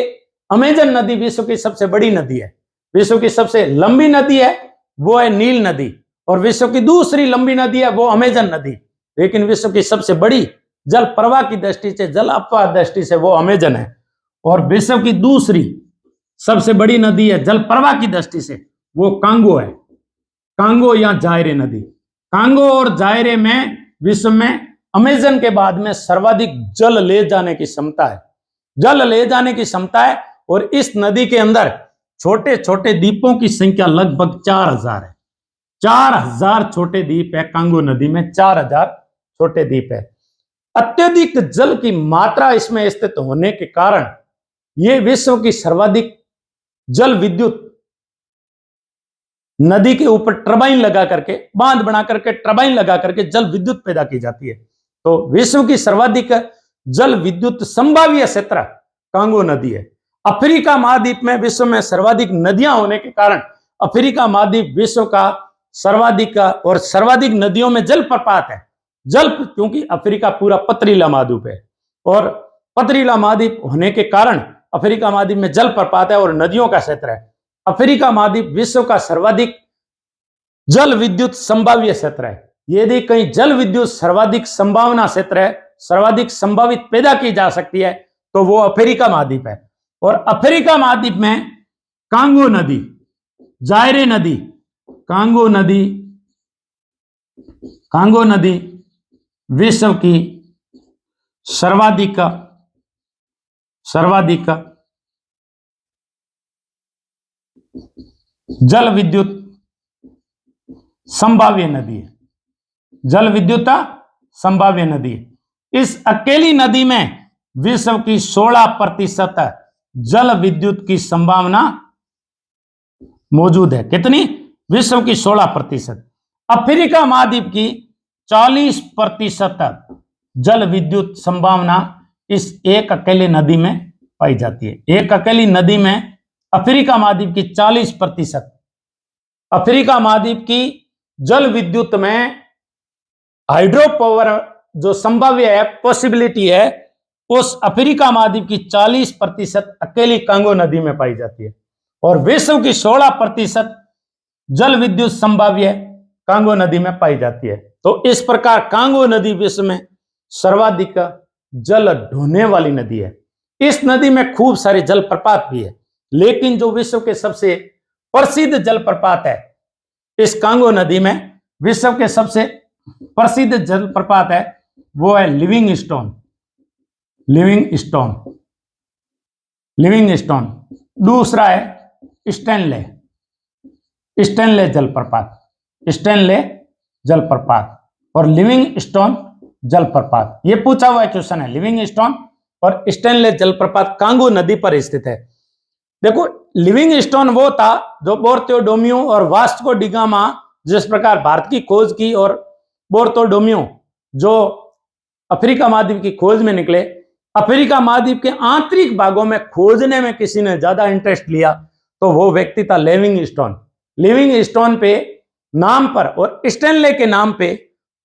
अमेजन नदी विश्व की सबसे बड़ी नदी है। विश्व की सबसे लंबी नदी है वो है नील नदी और विश्व की दूसरी लंबी नदी है वो अमेजन नदी। लेकिन विश्व की सबसे बड़ी जल प्रवाह की दृष्टि से, जल अपवाह दृष्टि से वो अमेजन है। और विश्व की दूसरी सबसे बड़ी नदी है जल प्रवाह की दृष्टि से वो कांगो है, कांगो या जायरे नदी। कांगो और जायरे में विश्व में अमेजन के बाद में सर्वाधिक जल ले जाने की क्षमता है, जल ले जाने की क्षमता है। और इस नदी के अंदर छोटे छोटे द्वीपों की संख्या लगभग 4000 है। 4000 छोटे द्वीप है कांगो नदी में, 4000 छोटे द्वीप है। अत्यधिक जल की मात्रा इसमें स्थित होने के कारण यह विश्व की सर्वाधिक जल विद्युत नदी के ऊपर टरबाइन लगा करके, बांध बना करके टरबाइन लगा करके जल विद्युत पैदा की जाती है। तो विश्व की सर्वाधिक जल विद्युत संभाव्य क्षेत्र कांगो नदी है। अफ्रीका महाद्वीप में विश्व में सर्वाधिक नदियां होने के कारण अफ्रीका महाद्वीप विश्व का सर्वाधिक और सर्वाधिक नदियों में जलप्रपात है। जल, क्योंकि अफ्रीका पूरा पथरीला महाद्वीप है और पथरीला महाद्वीप होने के कारण अफ्रीका महाद्वीप में जलप्रपात है और नदियों का क्षेत्र है। अफ्रीका महाद्वीप विश्व का सर्वाधिक जल विद्युत संभाव्य क्षेत्र है। यदि कहीं जल विद्युत सर्वाधिक संभावना क्षेत्र है, सर्वाधिक संभावित पैदा की जा सकती है, तो वो अफ्रीका महाद्वीप है। और अफ्रीका महाद्वीप में कांगो नदी, जायरे नदी, कांगो नदी विश्व की सर्वाधिक जल विद्युत संभाव्य नदी है, जल विद्युत संभाव्य नदी है। इस अकेली नदी में विश्व की 16% जल विद्युत की संभावना मौजूद है। कितनी? विश्व की 16%। अफ्रीका महाद्वीप की 40% जल विद्युत संभावना इस एक अकेले नदी में पाई जाती है। एक अकेली नदी में अफ्रीका महाद्वीप की 40%। अफ्रीका महाद्वीप की जल विद्युत में हाइड्रो पावर जो संभाव्य है, पॉसिबिलिटी है, उस अफ्रीका महाद्वीप की 40% अकेली कांगो नदी में पाई जाती है और विश्व की 16% जल विद्युत संभाव्य कांगो नदी में पाई जाती है। तो इस प्रकार कांगो नदी विश्व में सर्वाधिक जल ढोने वाली नदी है। इस नदी में खूब सारे जलप्रपात भी है, लेकिन जो विश्व के सबसे प्रसिद्ध जलप्रपात है इस कांगो नदी में, विश्व के सबसे प्रसिद्ध जलप्रपात है वो है लिविंगस्टोन। दूसरा है स्टैनले जलप्रपात और लिविंगस्टोन जलप्रपात। ये पूछा हुआ क्वेश्चन है। लिविंगस्टोन और स्टैनले जलप्रपात कांगो नदी पर स्थित है। देखो, लिविंगस्टोन वो था जो बार्थोलोम्यू और वास्को डी गामा जिस प्रकार भारत की खोज की और बार्थोलोम्यू जो अफ्रीका महाद्वीप की खोज में निकले, अफ्रीका महाद्वीप के आंतरिक भागों में खोजने में किसी ने ज्यादा इंटरेस्ट लिया तो वो व्यक्ति था लिविंगस्टोन पे नाम पर और स्टैनले के नाम पे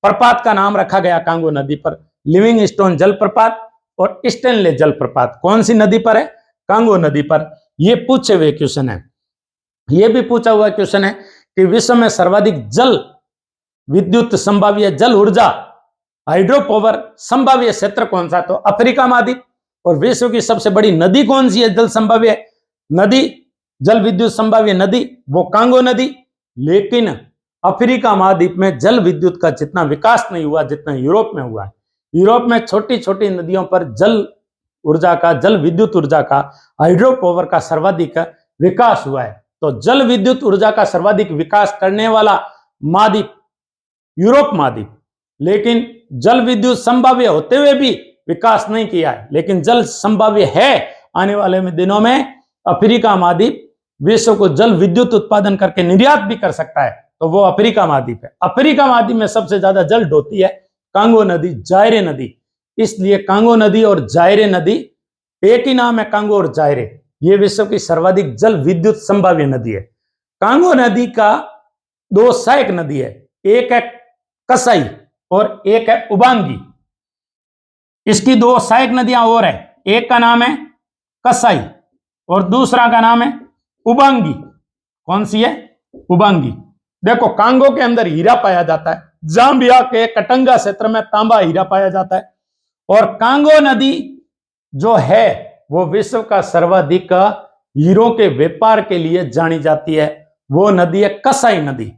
प्रपात का नाम रखा गया कांगो नदी पर। लिविंगस्टोन जलप्रपात और स्टैनले जलप्रपात कौन सी नदी पर है? कांगो नदी पर। ये पूछे हुए क्वेश्चन है। ये भी पूछा हुआ क्वेश्चन है कि विश्व में सर्वाधिक जल विद्युत संभाव्य जल ऊर्जा हाइड्रो पावर संभाव्य क्षेत्र कौन सा? तो अफ्रीका महाद्वीप। और विश्व की सबसे बड़ी नदी कौन सी है जल संभाव्य नदी, जल विद्युत संभाव्य नदी? वो कांगो नदी। लेकिन अफ्रीका महाद्वीप में जल विद्युत का जितना विकास नहीं हुआ जितना यूरोप में हुआ है। यूरोप में छोटी छोटी नदियों पर जल ऊर्जा का, जल विद्युत ऊर्जा का, हाइड्रो पावर का सर्वाधिक विकास हुआ है। तो जल विद्युत ऊर्जा का सर्वाधिक विकास करने वाला महाद्वीप यूरोप महाद्वीप। लेकिन जल विद्युत संभाव्य होते हुए भी विकास नहीं किया है, लेकिन जल संभाव्य है आने वाले दिनों में। अफ्रीका महाद्वीप विश्व को जल विद्युत उत्पादन करके निर्यात भी कर सकता है, तो वो अफ्रीका महाद्वीप है। अफ्रीका महाद्वीप में सबसे ज्यादा जल ढोती है कांगो नदी, जायरे नदी। इसलिए कांगो नदी और जायरे नदी, एक ही नाम है कांगो और जायरे, ये विश्व की सर्वाधिक जल विद्युत संभाव्य नदी है। कांगो नदी का दो सहायक नदी है, एक है कसाई और एक है उबांगी। इसकी दो सहायक नदियां और है, एक का नाम है कसाई और दूसरा का नाम है उबांगी। कौन सी है? उबांगी। देखो, कांगो के अंदर हीरा पाया जाता है, जाम्बिया के कटंगा क्षेत्र में तांबा हीरा पाया जाता है, और कांगो नदी जो है वो विश्व का सर्वाधिक हीरों के व्यापार के लिए जानी जाती है। वो नदी है कसाई नदी।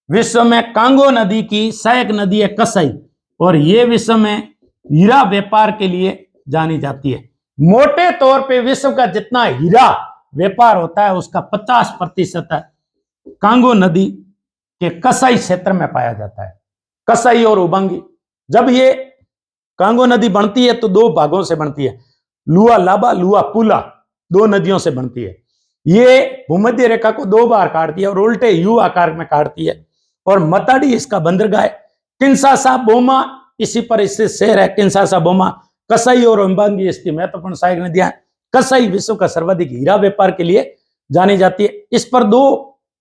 विश्व में कांगो नदी की सहायक नदी है कसाई, और ये विश्व में हीरा व्यापार के लिए जानी जाती है। मोटे तौर पे विश्व का जितना हीरा व्यापार होता है उसका 50% कांगो नदी के कसाई क्षेत्र में पाया जाता है। कसाई और उबांगी, जब ये कांगो नदी बनती है तो दो भागों से बनती है, लुआ लाबा, लुआ पुला, दो नदियों से बनती है। ये भूमध्य रेखा को दो बार काटती है और उल्टे यू आकार में काटती है, और मताडी इसका बंदरगाह है। किंशासा बोमा इसी पर स्थित शहर है, किंशासा बोमा। कसाई और उबांगी इसकी महत्वपूर्ण सहायक नदियां हैं। कसाई विश्व का सर्वाधिक हीरा व्यापार के लिए जानी जाती है। इस पर दो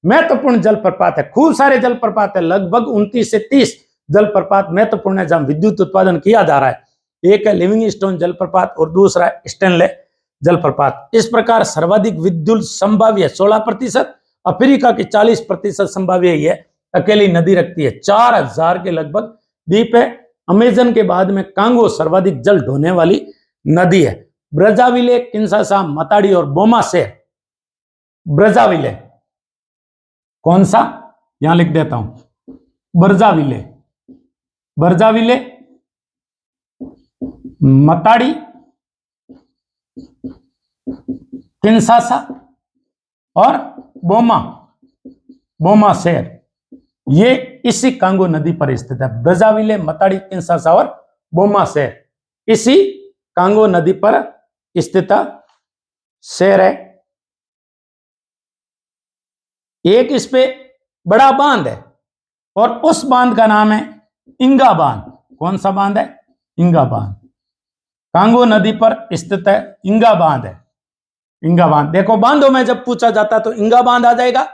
महत्वपूर्ण जलप्रपात है, खूब सारे जलप्रपात है, लगभग 29 से 30 जलप्रपात महत्वपूर्ण है जहां विद्युत उत्पादन किया जा रहा है। एक है लिविंगस्टोन जलप्रपात और दूसरा है स्टैनले जलप्रपात। इस प्रकार सर्वाधिक विद्युत संभाव्य 16%, अफ्रीका की 40% संभाव्य है, अकेली नदी रखती है। 4000 के लगभग द्वीप है। अमेजन के बाद में कांगो सर्वाधिक जल ढोने वाली नदी है। ब्रजाविले, किंशासा, मताडी और बोमा से ब्रजाविले कौन सा, यहां लिख देता हूं, ब्रजाविले, ब्रजाविले, मताडी, किंशासा और बोमा, बोमा शहर, ये इसी कांगो नदी पर स्थित है। ब्रजाविले, मताडी, किंशासा और बोमा शहर इसी कांगो नदी पर स्थित शहर है। एक इस पे बड़ा बांध है और उस बांध का नाम है इंगा बांध। कौन सा बांध है? इंगा बांध। कांगो नदी पर स्थित है, इंगा बांध है। इंगा बांध, देखो बांधों में जब पूछा जाता तो इंगा बांध आ जाएगा,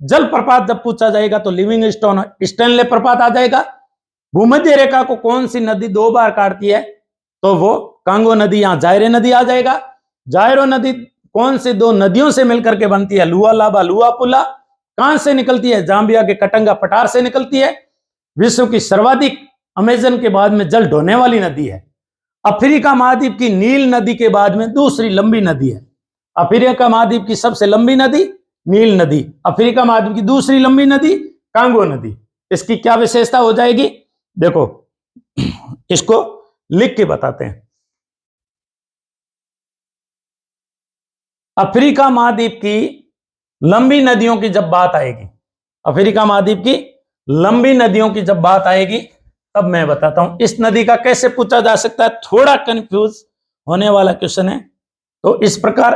जलप्रपात जब पूछा जाएगा तो लिविंगस्टोन स्टैनले प्रपात आ जाएगा। भूमध्य रेखा को कौन सी नदी दो बार काटती है तो वो कांगो नदी, यहां जायरे नदी आ जाएगा। जायरो नदी कौन सी दो नदियों से मिलकर के बनती है? लुआ लाबा, लुआ पुला। कहां से निकलती है? जाम्बिया के कटंगा पठार से निकलती है। विश्व की सर्वाधिक अमेजन के बाद में जल ढोने वाली नदी है। अफ्रीका महाद्वीप की नील नदी के बाद में दूसरी लंबी नदी है। अफ्रीका महाद्वीप की सबसे लंबी नदी नील नदी, अफ्रीका महाद्वीप की दूसरी लंबी नदी कांगो नदी। इसकी क्या विशेषता हो जाएगी? देखो, इसको लिख के बताते हैं। अफ्रीका महाद्वीप की लंबी नदियों की जब बात आएगी, अफ्रीका महाद्वीप की लंबी नदियों की जब बात आएगी तब मैं बताता हूं इस नदी का कैसे पूछा जा सकता है। थोड़ा कंफ्यूज होने वाला क्वेश्चन है, तो इस प्रकार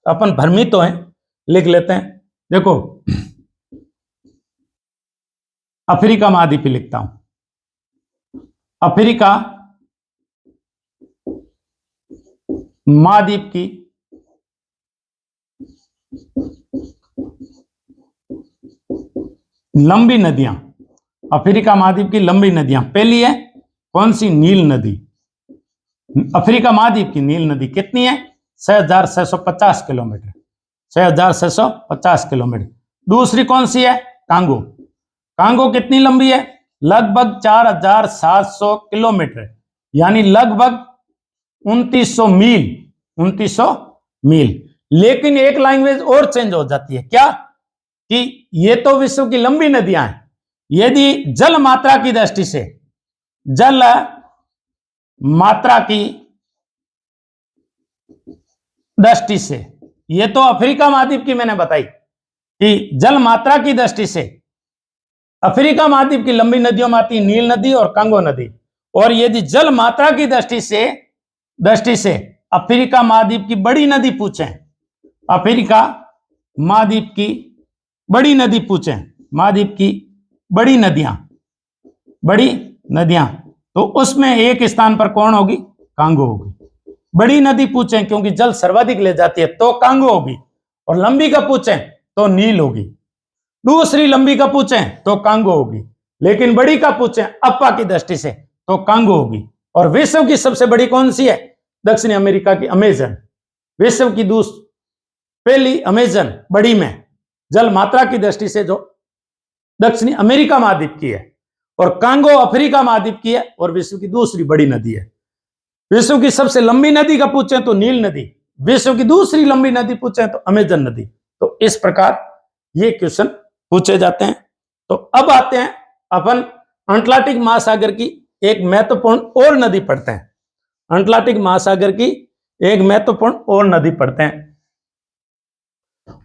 अपन भ्रमित तो हैं, लिख लेते हैं। देखो, अफ्रीका महाद्वीप लिखता हूं। अफ्रीका महाद्वीप की लंबी नदियां, अफ्रीका महाद्वीप की लंबी नदियां, पहली है कौन सी? नील नदी। अफ्रीका महाद्वीप की नील नदी कितनी है? 6650 किलोमीटर, 6650 किलोमीटर। दूसरी कौन सी है? कांगो। कांगो कितनी लंबी है? लगभग 4700 किलोमीटर, यानी लगभग 2900 मील, 2900 मील। लेकिन एक लैंग्वेज और चेंज हो जाती है, क्या? कि ये तो विश्व की लंबी नदियां हैं, यदि जल मात्रा की दृष्टि से, जल मात्रा की दृष्टि से, ये तो अफ्रीका महाद्वीप की मैंने बताई कि जल मात्रा की दृष्टि से अफ्रीका महाद्वीप की लंबी नदियों में आती है नील नदी और कांगो नदी। और यदि जल मात्रा की दृष्टि से अफ्रीका महाद्वीप की बड़ी नदी पूछें, अफ्रीका महाद्वीप की बड़ी नदी पूछें, महाद्वीप की बड़ी नदियां, तो उसमें एक स्थान पर कौन होगी? कांगो होगी। बड़ी नदी पूछें क्योंकि जल सर्वाधिक ले जाती है तो कांगो होगी, और लंबी का पूछें तो नील होगी। दूसरी लंबी का पूछें तो कांगो होगी, लेकिन बड़ी का पूछें अप्पा की दृष्टि से तो कांगो होगी। और विश्व की सबसे बड़ी कौन सी है? दक्षिणी अमेरिका की अमेजन। विश्व की पहली अमेजन बड़ी में जल मात्रा की दृष्टि से जो दक्षिणी अमेरिका महाद्वीप की है, और कांगो अफ्रीका महाद्वीप की है, और विश्व की दूसरी बड़ी नदी है। विश्व की सबसे लंबी नदी का पूछें तो नील नदी, विश्व की दूसरी लंबी नदी पूछें तो अमेजन नदी। तो इस प्रकार ये क्वेश्चन पूछे जाते हैं। तो अब आते हैं अपन अटलांटिक महासागर की एक महत्वपूर्ण और नदी पढ़ते हैं। अटलांटिक महासागर की एक महत्वपूर्ण और नदी पढ़ते हैं,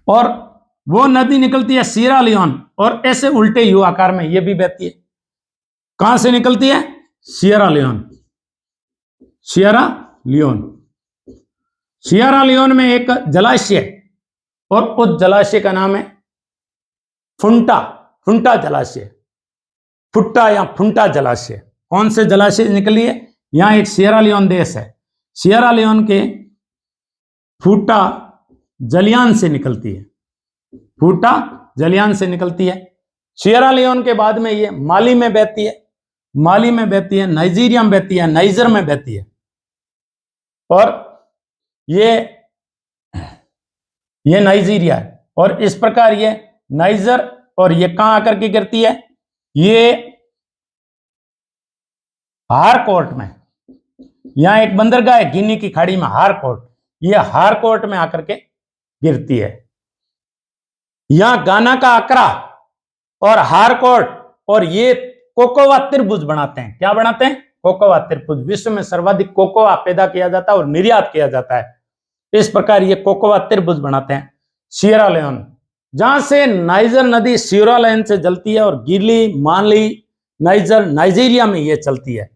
और वो नदी निकलती है सियरा लियोन, और ऐसे उल्टे यू आकार में ये भी बहती है। कहां से निकलती है? Sierra Leone. सियरा लियोन में एक जलाशय, और उस जलाशय का नाम है फुंटा जलाशय, फुट्टा या फुंटा जलाशय। कौन से जलाशय निकली है? यहां एक सियरा लियोन देश है, सियरा लियोन के फुट्टा जलियान से निकलती है, फुट्टा जलियान से निकलती है। सियरा लियोन के बाद में ये माली में बहती है, नाइजीरिया में बहती है, नाइजर में बहती है। और ये नाइजीरिया है, और इस प्रकार ये नाइजर, और ये कहां आकर के गिरती है? ये हारकोर्ट में। यहां एक बंदरगाह है गिनी की खाड़ी में, हारकोर्ट। ये हारकोर्ट में आकर के गिरती है। यहां गाना का अकरा और हारकोर्ट और ये कोकोवा त्रिभुज बनाते हैं। क्या बनाते हैं? कोकोवा त्रिभुज। विश्व में सर्वाधिक कोकोवा पैदा किया जाता है और निर्यात किया जाता है। इस प्रकार ये कोकोवा त्रिभुज बनाते हैं। सियरा लियोन, जहां से नाइजर नदी सियरा लियोन से जलती है, और गिली, माली, नाइजर नाइजीरिया में ये चलती है।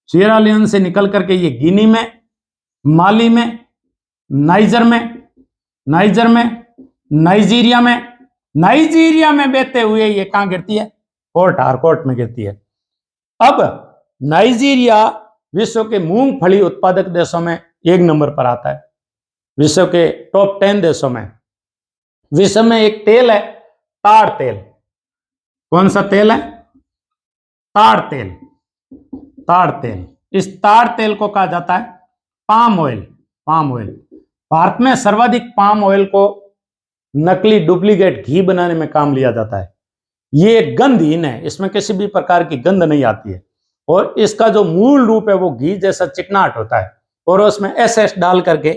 सियरा लियोन से निकल करके ये गिनी में, माली में, नाइजर में, नाइजीरिया में बहते हुए ये कहां गिरती है? पोर्ट हारकोर्ट में गिरती है। अब नाइजीरिया विश्व के मूंगफली उत्पादक देशों में 1 नंबर पर आता है। विश्व के टॉप 10 देशों में। विश्व में एक तेल है ताड़ तेल। कौन सा तेल है? ताड़ तेल। इस ताड़ तेल को कहा जाता है पाम ऑयल। भारत में सर्वाधिक पाम ऑयल को नकली डुप्लीकेट घी बनाने में काम लिया जाता है। ये गंधहीन है, इसमें किसी भी प्रकार की गंध नहीं आती है, और इसका जो मूल रूप है वो घी जैसा चिकनाहट होता है, और उसमें एसएस डाल करके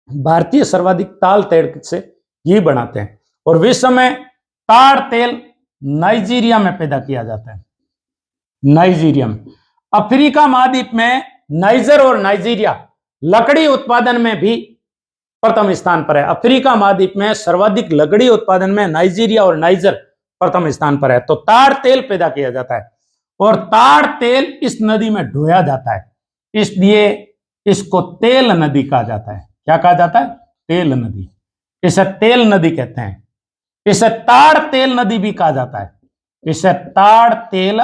भारतीय सर्वाधिक ताड़ तेल से घी बनाते हैं। और विश्व में ताड़ तेल नाइजीरिया में पैदा किया जाता है। नाइजीरिया में। अफ्रीका महाद्वीप में नाइजर और नाइजीरिया लकड़ी उत्पादन में भी प्रथम स्थान पर है। अफ्रीका महाद्वीप में सर्वाधिक लकड़ी उत्पादन में नाइजीरिया और नाइजर प्रथम स्थान पर है। तो ताड़ तेल पैदा किया जाता है, और ताड़ तेल इस नदी में ढोया जाता है, इसलिए इसको तेल नदी कहा जाता है। क्या कहा जाता है? तेल नदी। इसे तेल नदी कहते हैं। इसे ताड़ तेल नदी भी कहा जाता है। इसे ताड़ तेल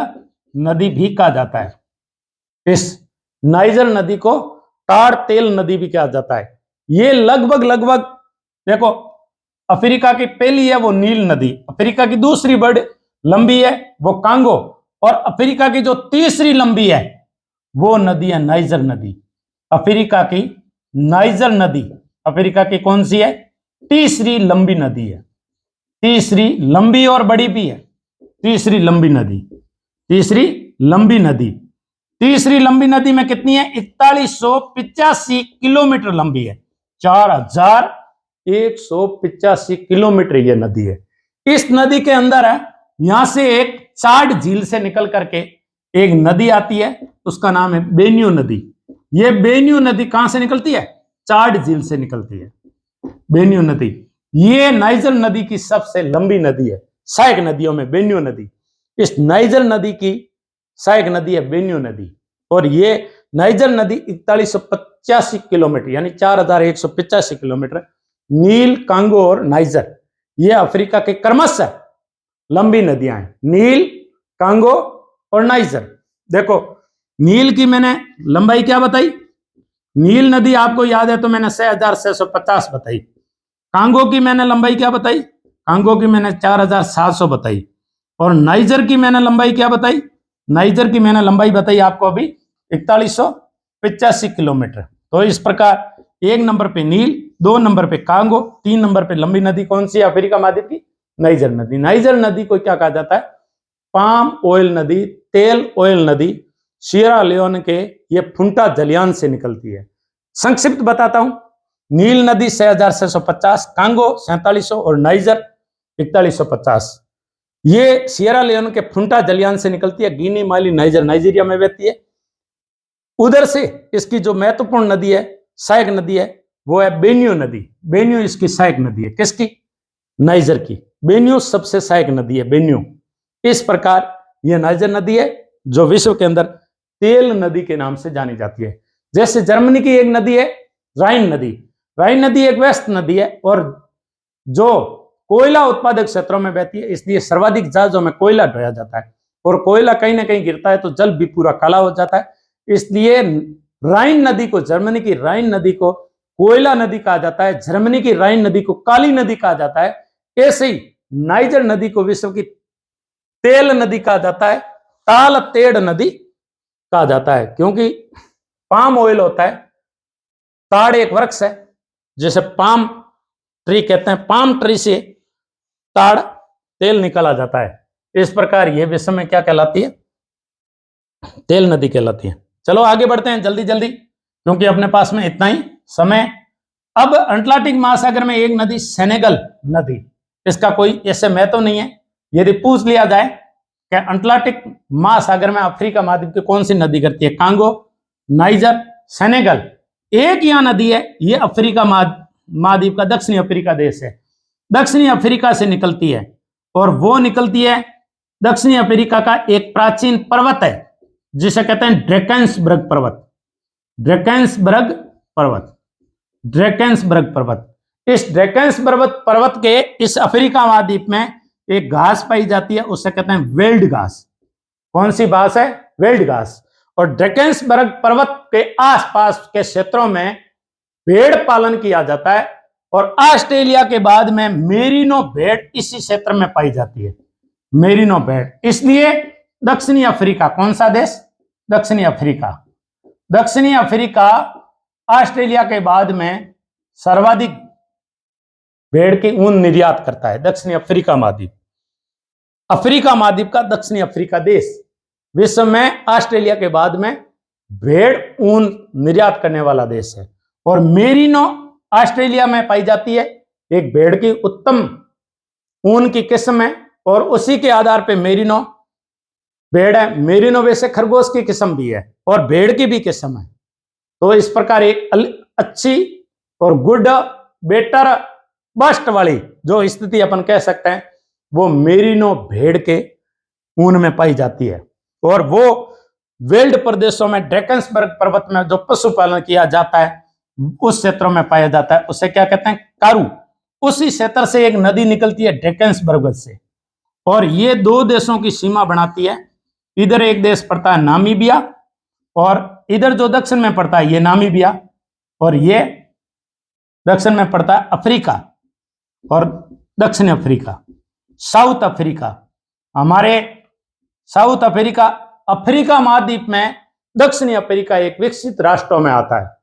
नदी भी कहा जाता है। इस नाइजर नदी को ताड़ तेल नदी भी कहा जाता है। ये लगभग देखो, अफ्रीका की पहली है वो नील नदी, अफ्रीका की दूसरी बड़ी लंबी है वो कांगो, और अफ्रीका की जो तीसरी लंबी है वो नदी है नाइजर नदी। अफ्रीका की नाइजर नदी अफ्रीका की कौन सी है? तीसरी लंबी नदी है। तीसरी लंबी और बड़ी भी है। तीसरी लंबी नदी में कितनी है? 4185 किलोमीटर लंबी है। 4185 किलोमीटर ये नदी है। इस नदी के अंदर है, यहां से एक चाड झील से निकल करके एक नदी आती है, उसका नाम है बेन्यू नदी। ये बेन्यू नदी कहां से निकलती है? चाड झील से निकलती है बेन्यू नदी। ये नाइजर नदी की सबसे लंबी नदी है, सहायक नदियों में बेन्यू नदी, इस नाइजर नदी की सहायक नदी है बेन्यू नदी। और ये नाइजर नदी 4185 किलोमीटर यानी 4185 किलोमीटर, नील, कांगो और नाइजर, ये अफ्रीका के क्रमशः लंबी नदियां हैं, नील, कांगो और नाइजर। देखो नील की मैंने लंबाई क्या बताई, नील नदी आपको याद है तो मैंने 6650 बताई। कांगो की मैंने लंबाई क्या बताई, कांगो की मैंने 4700 बताई। और नाइजर की मैंने लंबाई क्या बताई, नाइजर की मैंने लंबाई बताई आपको अभी 4185 किलोमीटर। तो इस प्रकार 1 नंबर पे नील, 2 नंबर पे कांगो, 3 नंबर पे लंबी नदी कौन सी है अफ्रीका महाद्वीप की, नाइजर नदी। नाइजर नदी को क्या कहा जाता है, पाम ऑयल नदी, तेल ऑयल नदी, सियरा लियोन के ये फुंटा जलियान से निकलती है। संक्षिप्त बताता हूं, नील नदी 6650, कांगो 4700 और नाइजर 4150। ये सियरा लियोन के फुंटा जलियान से निकलती है, गिनी, माली, नाइजर नाइजीरिया में बहती है। उधर से इसकी जो महत्वपूर्ण नदी है, सहायक नदी है, वो है बेन्यू नदी। बेन्यू इसकी सहायक नदी है, किसकी, नाइजर की। बेन्यू सबसे सहायक नदी है, बेन्यू। इस प्रकार यह नाइजर नदी है जो विश्व के अंदर तेल नदी के नाम से जानी जाती है। जैसे जर्मनी की एक नदी है राइन नदी, राइन नदी एक व्यस्त नदी है और जो कोयला उत्पादक क्षेत्रों में बहती है, इसलिए सर्वाधिक जहाजों में कोयला ढोया जाता है और कोयला कहीं ना कहीं गिरता है तो जल भी पूरा काला हो जाता है। इसलिए राइन नदी को, जर्मनी की राइन नदी को कोयला नदी कहा जाता है, जर्मनी की राइन नदी को काली नदी कहा जाता है। ऐसे ही नाइजर नदी को विश्व की तेल नदी कहा जाता है, ताल तेड़ नदी कहा जाता है, क्योंकि पाम ऑयल होता है, ताड़ एक वृक्ष है जिसे पाम ट्री कहते हैं, पाम ट्री से ताड़ तेल निकाला जाता है। इस प्रकार यह विश्व में क्या कहलाती है, तेल नदी कहलाती है। चलो आगे बढ़ते हैं जल्दी जल्दी, क्योंकि अपने पास में इतना ही समय। अब अटलांटिक महासागर में एक नदी सेनेगल नदी, इसका कोई ऐसे महत्व नहीं है। यदि पूछ लिया जाए कि अटलांटिक महासागर में अफ्रीका महाद्वीप की कौन सी नदी करती है, कांगो, नाइजर, सेनेगल, एक यहाँ नदी है, ये अफ्रीका महाद्वीप का दक्षिणी अफ्रीका देश है, दक्षिणी अफ्रीका से निकलती है। और वो निकलती है दक्षिणी अफ्रीका का एक प्राचीन पर्वत है जिसे कहते हैं ड्रैकेंसबर्ग पर्वत, ड्रैकेंसबर्ग पर्वत, ड्रैकेंसबर्ग पर्वत। इस ड्रैकेंसबर्ग पर्वत के इस अफ्रीका महाद्वीप में एक घास पाई जाती है, उससे कहते हैं वेल्ड घास। कौन सी घास है, वेल्ड घास। और ड्रैकेंसबर्ग पर्वत के आसपास के क्षेत्रों में भेड़ पालन किया जाता है और ऑस्ट्रेलिया के बाद में मेरिनो भेड़ इसी क्षेत्र में पाई जाती है, मेरिनो भेड़। इसलिए दक्षिणी अफ्रीका, कौन सा देश, दक्षिणी अफ्रीका, दक्षिणी अफ्रीका ऑस्ट्रेलिया के बाद में सर्वाधिक भेड़ की ऊन निर्यात करता है, दक्षिणी अफ्रीका महाद्वीप। अफ्रीका महाद्वीप का दक्षिणी अफ्रीका देश विश्व में ऑस्ट्रेलिया के बाद में भेड़ ऊन निर्यात करने वाला देश है। और मेरिनो ऑस्ट्रेलिया में पाई जाती है, एक भेड़ की उत्तम ऊन की किस्म है और उसी के आधार पे मेरिनो भेड़ है। मेरिनो वैसे खरगोश की किस्म भी है और भेड़ की भी किस्म है। तो इस प्रकार एक अच्छी और गुड, बेटर, बेस्ट वाली जो स्थिति अपन कह सकते हैं वो मेरिनो भेड़ के ऊन में पाई जाती है। और वो वेल्ड प्रदेशों में ड्रैकेंसबर्ग पर्वत में जो पशुपालन किया जाता है उस क्षेत्रों में पाया जाता है, उसे क्या कहते हैं, कारू। उसी क्षेत्र से एक नदी निकलती है ड्रैकेंसबर्ग से और ये दो देशों की सीमा बनाती है। इधर एक देश पड़ता है नामीबिया और इधर जो दक्षिण में पड़ता है ये नामीबिया और ये दक्षिण में पड़ता है अफ्रीका और दक्षिण अफ्रीका, साउथ अफ्रीका। हमारे साउथ अफ्रीका, अफ्रीका महाद्वीप में दक्षिणी अफ्रीका एक विकसित राष्ट्रों में आता है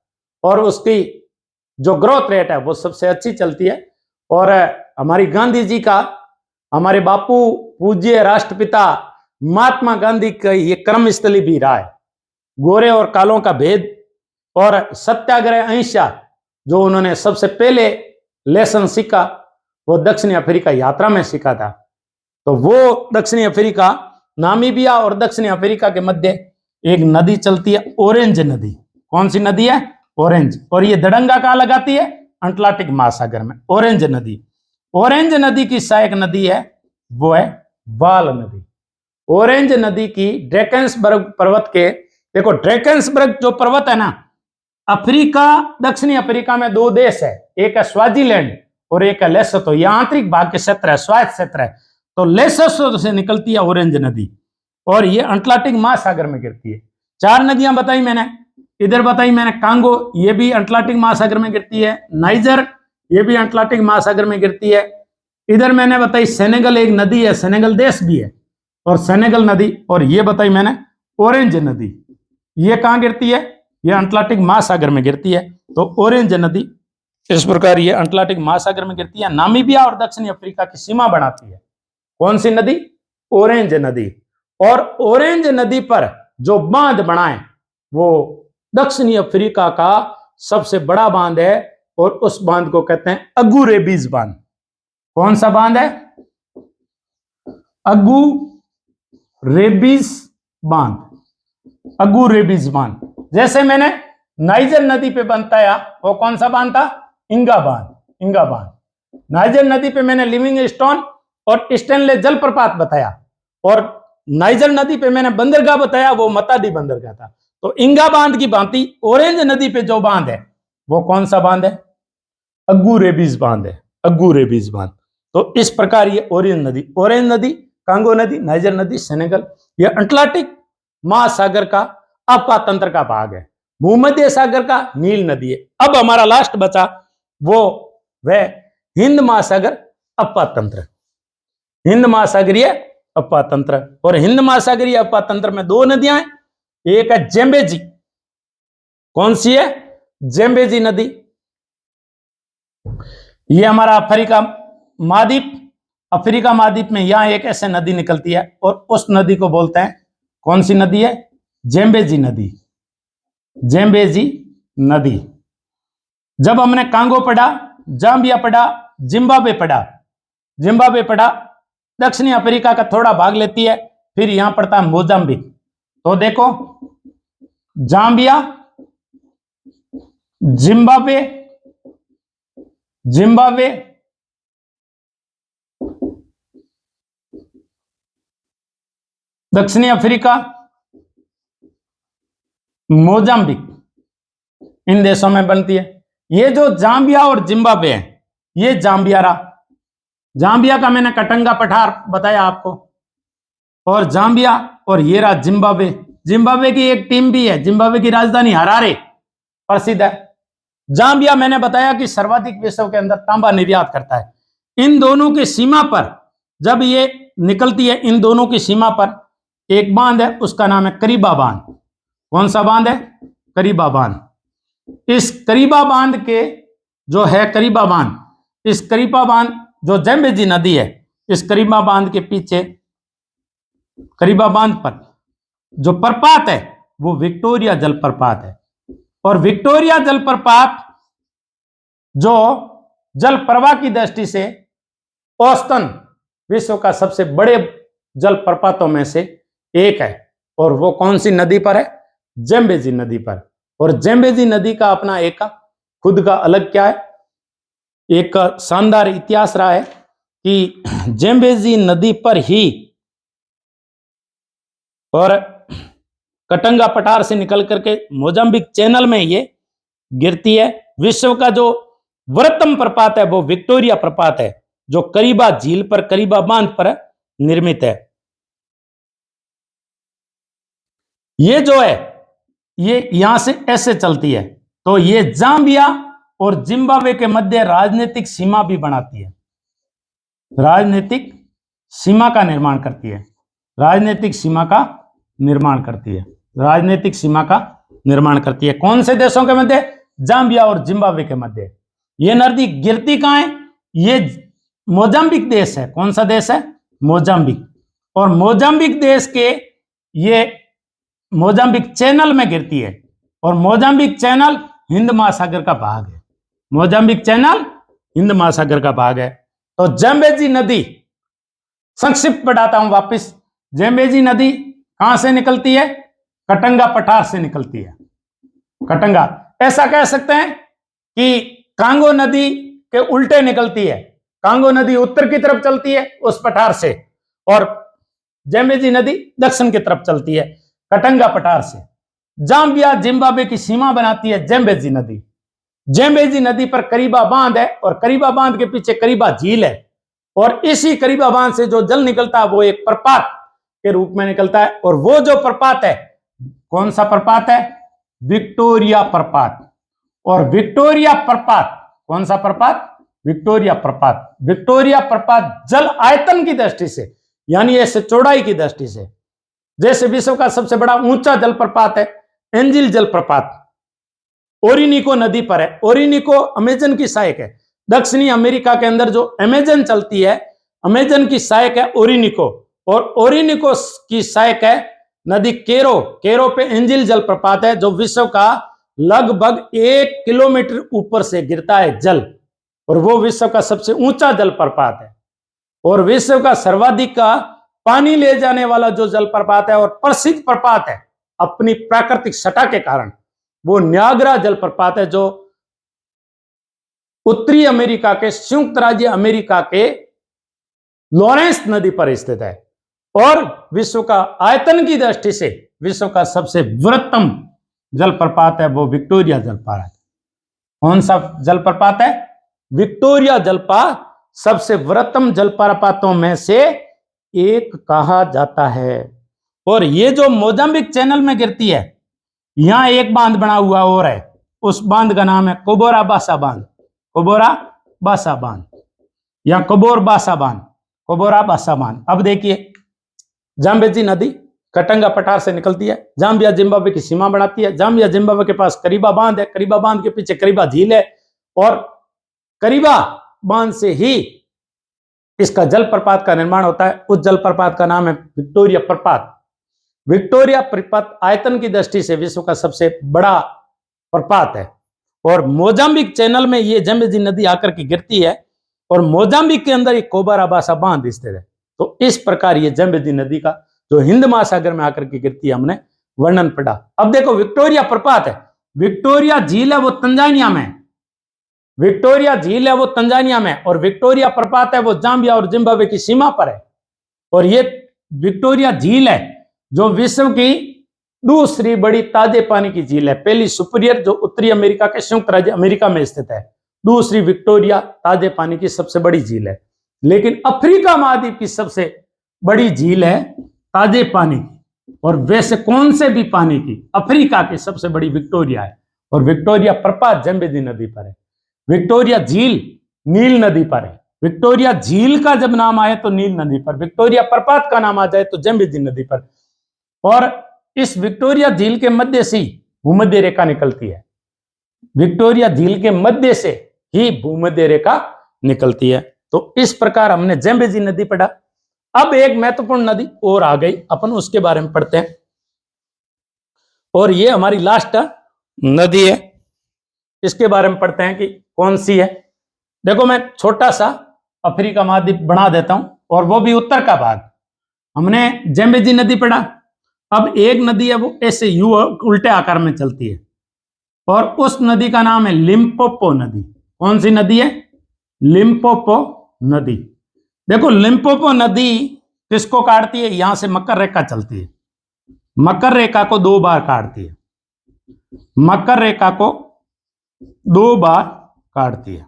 और उसकी जो ग्रोथ रेट है वो सबसे अच्छी चलती है। और हमारी गांधी जी का, हमारे बापू पूज्य राष्ट्रपिता महात्मा गांधी का ये कर्मस्थली भी रहा है। गोरे और कालों का भेद और सत्याग्रह, अहिंसा जो उन्होंने सबसे पहले लेसन सीखा वो दक्षिणी अफ्रीका यात्रा में सीखा था। तो वो दक्षिणी अफ्रीका, नामीबिया और दक्षिणी अफ्रीका के मध्य एक नदी चलती है, ऑरेंज नदी। कौन सी नदी है, ऑरेंज। और ये दड़ंगा कहाँ लगाती है, अटलांटिक महासागर में, ऑरेंज नदी। ऑरेंज नदी की सहायक नदी है वो है वाल नदी। ऑरेंज नदी की ड्रैकेंसबर्ग पर्वत के, देखो ड्रैकेंसबर्ग जो पर्वत है ना, अफ्रीका, दक्षिणी अफ्रीका में दो देश है, एक है स्वाजीलैंड और एक है लेसोथो। ये आंतरिक भाग के क्षेत्र है, स्वायत्त क्षेत्र है। तो लेसोथो से निकलती है ऑरेंज नदी और ये अटलांटिक महासागर में गिरती है। चार नदियां बताई मैंने, इधर बताई मैंने कांगो, ये भी अटलांटिक महासागर में गिरती है। नाइजर, ये भी अटलांटिक महासागर में गिरती है। इधर मैंने बताई सेनेगल, एक नदी है, सेनेगल देश भी है और सेनेगल नदी। और ये बताई मैंने ऑरेंज नदी, ये कहां गिरती है, ये अटलांटिक महासागर में गिरती है। तो ऑरेंज नदी इस प्रकार ये अटलांटिक महासागर में गिरती है, नामीबिया और दक्षिणी अफ्रीका की सीमा बनाती है। कौन सी नदी? ऑरेंज नदी। और ऑरेंज नदी पर जो बांध बना है वो दक्षिणी अफ्रीका का सबसे बड़ा बांध है और उस बांध को कहते हैं अगू रेबीज बांध। कौन सा बांध है? अगू रेबीज बांध, अगू रेबीज बांध। जैसे मैंने नाइजर नदी पे बताया, वो कौन सा बांध था? इंगा बांध, इंगा बांध। नाइजर नदी पे मैंने लिविंगस्टोन और स्टेनले जलप्रपात बताया और नाइजर नदी पे मैंने बंदरगाह बताया, वो मताडी बंदरगाह था। तो इंगा बांध की भांति ऑरेंज नदी पे जो बांध है वो कौन सा बांध है? अगू रेबीज बांध है, अगू रेबीज बांध। तो इस प्रकार ये ऑरेंज नदी, कांगो नदी, नाइजर नदी, सेनेगल, ये अटलांटिक महासागर का अपातंत्र का भाग है। भूमध्य सागर का नील नदी है। अब हमारा लास्ट बचा वह हिंद महासागर अपातंत्र, हिंद महासागरीय अपातंत्र। और हिंद महासागरीय अपातंत्र में दो नदियां हैं, एक है जेम्बेजी। कौन सी है? जेम्बेजी नदी। ये हमारा अफ्रीका महाद्वीप, अफ्रीका महाद्वीप में यहां एक ऐसे नदी निकलती है और उस नदी को बोलते हैं, कौन सी नदी है? जेम्बेजी नदी, जेम्बेजी नदी। जब हमने कांगो पढ़ा, जाम्बिया पढ़ा, जिम्बाब्वे पढ़ा, जिम्बाब्वे पढ़ा, दक्षिणी अफ्रीका का थोड़ा भाग लेती है, फिर यहां पड़ता है मोजाम्बिक। तो देखो जाम्बिया, जिम्बाब्वे, जिम्बाब्वे, दक्षिणी अफ्रीका, मोजाम्बिक, इन देशों में बनती है। ये जो जाम्बिया और जिम्बाब्वे है, ये जाम्बिया रहा, जाम्बिया का मैंने कटंगा पठार बताया आपको, और जाम्बिया, और ये रहा जिम्बाब्वे। जिम्बाब्वे की एक टीम भी है, जिम्बाब्वे की राजधानी हरारे प्रसिद्ध है। जाम्बिया मैंने बताया कि सर्वाधिक विश्व के अंदर तांबा निर्यात करता है। इन दोनों की सीमा पर जब ये निकलती है, इन दोनों की सीमा पर एक बांध है, उसका नाम है करीबा बांध। कौन सा बांध है? करीबा बांध। इस करीबा बांध के जो है करीबा बांध, इस करीबा बांध जो जेम्बेजी नदी है, इस करीबा बांध के पीछे, करीबा बांध पर जो प्रपात है वो विक्टोरिया जलप्रपात है। और विक्टोरिया जलप्रपात जो जल प्रवाह की दृष्टि से औसतन विश्व का सबसे बड़े जलप्रपातों में से एक है। और वो कौन सी नदी पर है? जेम्बेजी नदी पर। और जेम्बेजी नदी का अपना एक खुद का अलग क्या है, एक शानदार इतिहास रहा है कि जेम्बेजी नदी पर ही और कटंगा पठार से निकल करके मोजाम्बिक चैनल में ये गिरती है। विश्व का जो वृहत्तम प्रपात है वो विक्टोरिया प्रपात है, जो करीबा झील पर, करीबा बांध पर निर्मित है। ये जो है ये यहां से ऐसे चलती है, तो ये जाम्बिया और जिम्बाब्वे के मध्य राजनीतिक सीमा भी बनाती है, राजनीतिक सीमा का निर्माण करती है, राजनीतिक सीमा का निर्माण करती है, राजनीतिक सीमा का निर्माण करती है। कौन से देशों के मध्य? जाम्बिया और जिम्बाब्वे के मध्य। ये नदी गिरती कहां है? ये मोजाम्बिक देश है। कौन सा देश है? मोजाम्बिक। और मोजाम्बिक देश के ये मोजाम्बिक चैनल में गिरती है, और मोजाम्बिक चैनल हिंद महासागर का भाग है। मोजाम्बिक चैनल हिंद महासागर का भाग है। तो जेम्बेजी नदी, संक्षिप्त बताता हूं वापिस। जेम्बेजी नदी कहां से निकलती है? कटंगा पठार से निकलती है। कटंगा, ऐसा कह सकते हैं कि कांगो नदी के उल्टे निकलती है। कांगो नदी उत्तर की तरफ चलती है उस पठार से, और जेम्बेजी नदी दक्षिण की तरफ चलती है कटंगा पठार से। जाम्बिया जिम्बाब्वे की सीमा बनाती है जेम्बेजी नदी। जेम्बेजी नदी पर करीबा बांध है, और करीबा बांध के पीछे करीबा झील है, और इसी करीबा बांध से जो जल निकलता है वो एक प्रपात के रूप में निकलता है। और वो जो प्रपात है, कौन सा प्रपात है? विक्टोरिया प्रपात। और विक्टोरिया प्रपात, कौन सा प्रपात? विक्टोरिया प्रपात। विक्टोरिया प्रपात जल आयतन की दृष्टि से, यानी ऐसे चौड़ाई की दृष्टि से, जैसे विश्व का सबसे बड़ा ऊंचा जलप्रपात है एंजिल जलप्रपात, ओरिनिको नदी पर है। ओरिनिको अमेजन की सहायक है। दक्षिणी अमेरिका के अंदर जो अमेजन चलती है, अमेजन की सहायक है ओरिनिको, और ओरिनिको की सहायक है नदी केरो। केरो पे एंजिल जलप्रपात है, जो विश्व का लगभग 1 किलोमीटर ऊपर से गिरता है जल, और वो विश्व का सबसे ऊंचा जलप्रपात है, और विश्व का सर्वाधिक का पानी ले जाने वाला जो जलप्रपात है और प्रसिद्ध प्रपात है अपनी प्राकृतिक सटा के कारण, वो न्यागरा जलप्रपात है, जो उत्तरी अमेरिका के संयुक्त राज्य अमेरिका के लॉरेंस नदी पर स्थित है। और विश्व का आयतन की दृष्टि से विश्व का सबसे बृहत्तम जलप्रपात है वो विक्टोरिया जलप्रपात। कौन सा जलप्रपात है? विक्टोरिया जलप्रपात सबसे बृहत्तम जलप्रपातों में से एक कहा जाता है। और ये जो मोजाम्बिक चैनल में गिरती है, यहां एक बांध बना हुआ और है, उस बांध का नाम है कोबोरा बासा बांध। कोबोरा बासा बांध या कोबोर बासा बांध, कोबोरा बासा बांध। अब देखिए, जाम्बेजी नदी कटंगा पठार से निकलती है, जाम्बिया जिम्बाब्वे की सीमा बनाती है। जाम्बिया जिम्बाब्वे के पास करीबा बांध है, करीबा बांध के पीछे करीबा झील है, और करीबा बांध से ही इसका जलप्रपात का निर्माण होता है। उस जलप्रपात का नाम है विक्टोरिया प्रपात। विक्टोरिया प्रपात आयतन की दृष्टि से विश्व का सबसे बड़ा प्रपात है, और मोजाम्बिक चैनल में ये जेम्बेजी नदी आकर के गिरती है, और मोजाम्बिक के अंदर एक कोबोरा बासा बांध स्थित है। तो इस प्रकार ये जेम्बेजी नदी का जो हिंद महासागर में आकर के गिरती है, हमने वर्णन पढ़ा। अब देखो, विक्टोरिया प्रपात है, विक्टोरिया झील है वो तंजानिया में, विक्टोरिया झील है वो तंजानिया में, और विक्टोरिया प्रपात है वो जाम्बिया और जिम्बाब्वे की सीमा पर है। और ये विक्टोरिया झील है जो विश्व की दूसरी बड़ी ताजे पानी की झील है। पहली सुपीरियर जो उत्तरी अमेरिका के संयुक्त राज्य अमेरिका में स्थित है, दूसरी विक्टोरिया ताजे पानी की सबसे बड़ी झील है। लेकिन अफ्रीका महाद्वीप की सबसे बड़ी झील है ताजे पानी की, और वैसे कौन से भी पानी की, अफ्रीका की सबसे बड़ी विक्टोरिया है। और विक्टोरिया प्रपात जेम्बेजी नदी पर है। विक्टोरिया झील नील नदी पर है। विक्टोरिया झील का जब नाम आए तो नील नदी पर, विक्टोरिया प्रपात का नाम आ जाए तो जेम्बेजी नदी पर। और इस विक्टोरिया झील के मध्य से भूमध्य रेखा निकलती है। विक्टोरिया झील के मध्य से ही भूमध्य रेखा निकलती है। तो इस प्रकार हमने जेम्बेजी नदी पढ़ा। अब एक महत्वपूर्ण नदी और आ गई, अपन उसके बारे में पढ़ते हैं, और ये हमारी लास्ट नदी है, इसके बारे में पढ़ते हैं कि कौन सी है। देखो, मैं छोटा सा अफ्रीका महाद्वीप बना देता हूं, और वो भी उत्तर का भाग। हमने जेम्बेजी नदी पढ़ा। अब एक नदी है वो ऐसे यू उल्टे आकार में चलती है, और उस नदी का नाम है लिम्पोपो नदी। कौन सी नदी है? लिम्पोपो नदी। देखो, लिम्पोपो नदी किसको काटती है? यहां से मकर रेखा चलती है, मकर रेखा को 2 बार काटती है, मकर रेखा को 2 बार काटती है,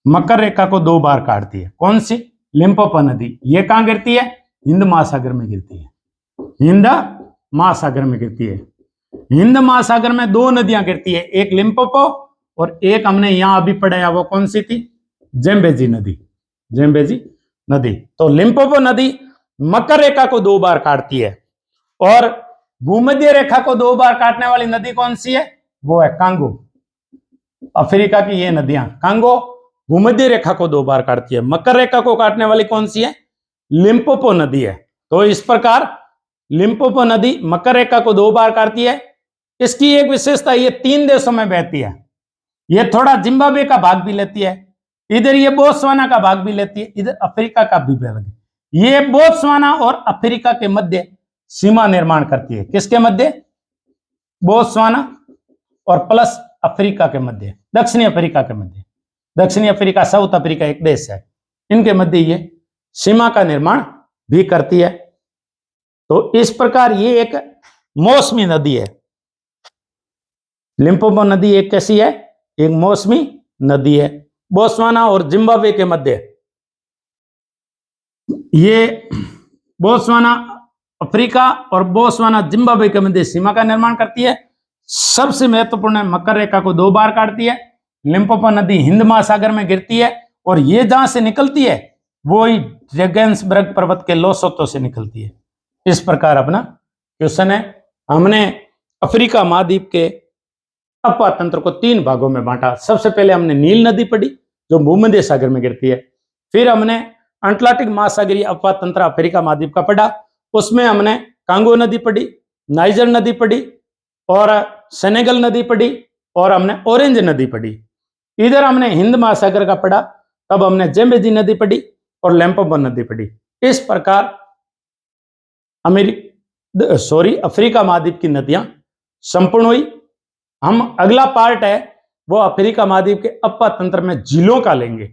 मकर रेखा को 2 बार काटती है। कौन सी? लिम्पोपो नदी। ये कहां गिरती है? हिंद महासागर में गिरती है, हिंद महासागर में गिरती है। हिंद महासागर में 2 नदियां गिरती है, एक लिम्पोपो और एक हमने यहां अभी पढ़ा, वो कौन सी थी? जेम्बेजी नदी, जेम्बेजी नदी। तो लिम्पोपो नदी मकर रेखा को 2 बार काटती है, और भूमध्य रेखा को 2 बार काटने वाली नदी कौन सी है? वो है कांगो। अफ्रीका की ये नदियां, कांगो भूमध्य रेखा को 2 बार काटती है। मकर रेखा को काटने वाली कौन सी है? लिम्पोपो नदी है। तो इस प्रकार लिम्पोपो नदी मकर रेखा को 2 बार काटती है। इसकी एक विशेषता, ये 3 देशों में बहती है। ये थोड़ा जिम्बाब्वे का भाग भी लेती है, इधर ये बोत्सवाना का भाग भी लेती है, इधर अफ्रीका का भी भाग। ये बोत्सवाना और अफ्रीका के मध्य सीमा निर्माण करती है। किसके मध्य? बोत्सवाना और प्लस अफ्रीका के मध्य, दक्षिणी अफ्रीका के मध्य। दक्षिणी अफ्रीका, साउथ अफ्रीका एक देश है, इनके मध्य ये सीमा का निर्माण भी करती है। तो इस प्रकार ये एक मौसमी नदी है। लिम्पोपो नदी एक कैसी है? एक मौसमी नदी है। बोत्सवाना और जिम्बाब्वे के मध्य, ये बोत्सवाना अफ्रीका और बोत्सवाना जिम्बाब्वे के मध्य सीमा का निर्माण करती है। सबसे महत्वपूर्ण है, मकर रेखा को 2 बार काटती है। लिम्पोपो नदी हिंद महासागर में गिरती है और ये जहां से निकलती है वो ही ड्रैगन्सबर्ग पर्वत के लोसोतो से निकलती है। इस प्रकार अपना क्वेश्चन है। हमने अफ्रीका महाद्वीप के अपवाह तंत्र को 3 भागों में बांटा। सबसे पहले हमने नील नदी पढ़ी जो भूमध्य सागर में गिरती है। फिर हमने अटलांटिक महासागरीय अपवाह तंत्र अफ्रीका महाद्वीप का पढ़ा। उसमें हमने कांगो नदी पढ़ी, नाइजर नदी पढ़ी और सेनेगल नदी पढ़ी और हमने ऑरेंज नदी पढ़ी। इधर हमने हिंद महासागर का पढ़ा, तब हमने जेम्बेजी नदी पढ़ी और लिम्पोपो नदी पढ़ी। इस प्रकार अफ्रीका महाद्वीप की नदियां संपूर्ण हुई। हम अगला पार्ट है वो अफ्रीका महाद्वीप के अपवाह तंत्र में झीलों का लेंगे।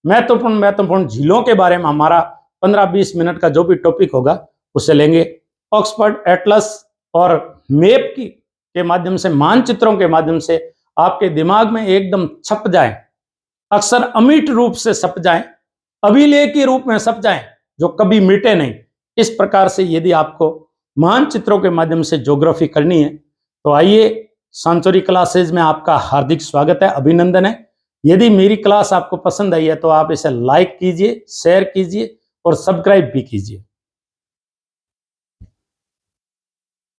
महत्वपूर्ण झीलों के बारे में हमारा 15-20 मिनट का जो भी टॉपिक होगा उसे लेंगे। ऑक्सफोर्ड एटलस और मैप के माध्यम से, मानचित्रों के माध्यम से आपके दिमाग में एकदम छप जाए, अक्सर अमिट रूप से छप जाए, अभिलेख के रूप में छप जाए, जो कभी मिटे नहीं। इस प्रकार से यदि आपको मानचित्रों के माध्यम से ज्योग्राफी करनी है तो आइए, सांचोरी क्लासेज में आपका हार्दिक स्वागत है, अभिनंदन है। यदि मेरी क्लास आपको पसंद आई है तो आप इसे लाइक कीजिए, शेयर कीजिए और सब्सक्राइब भी कीजिए।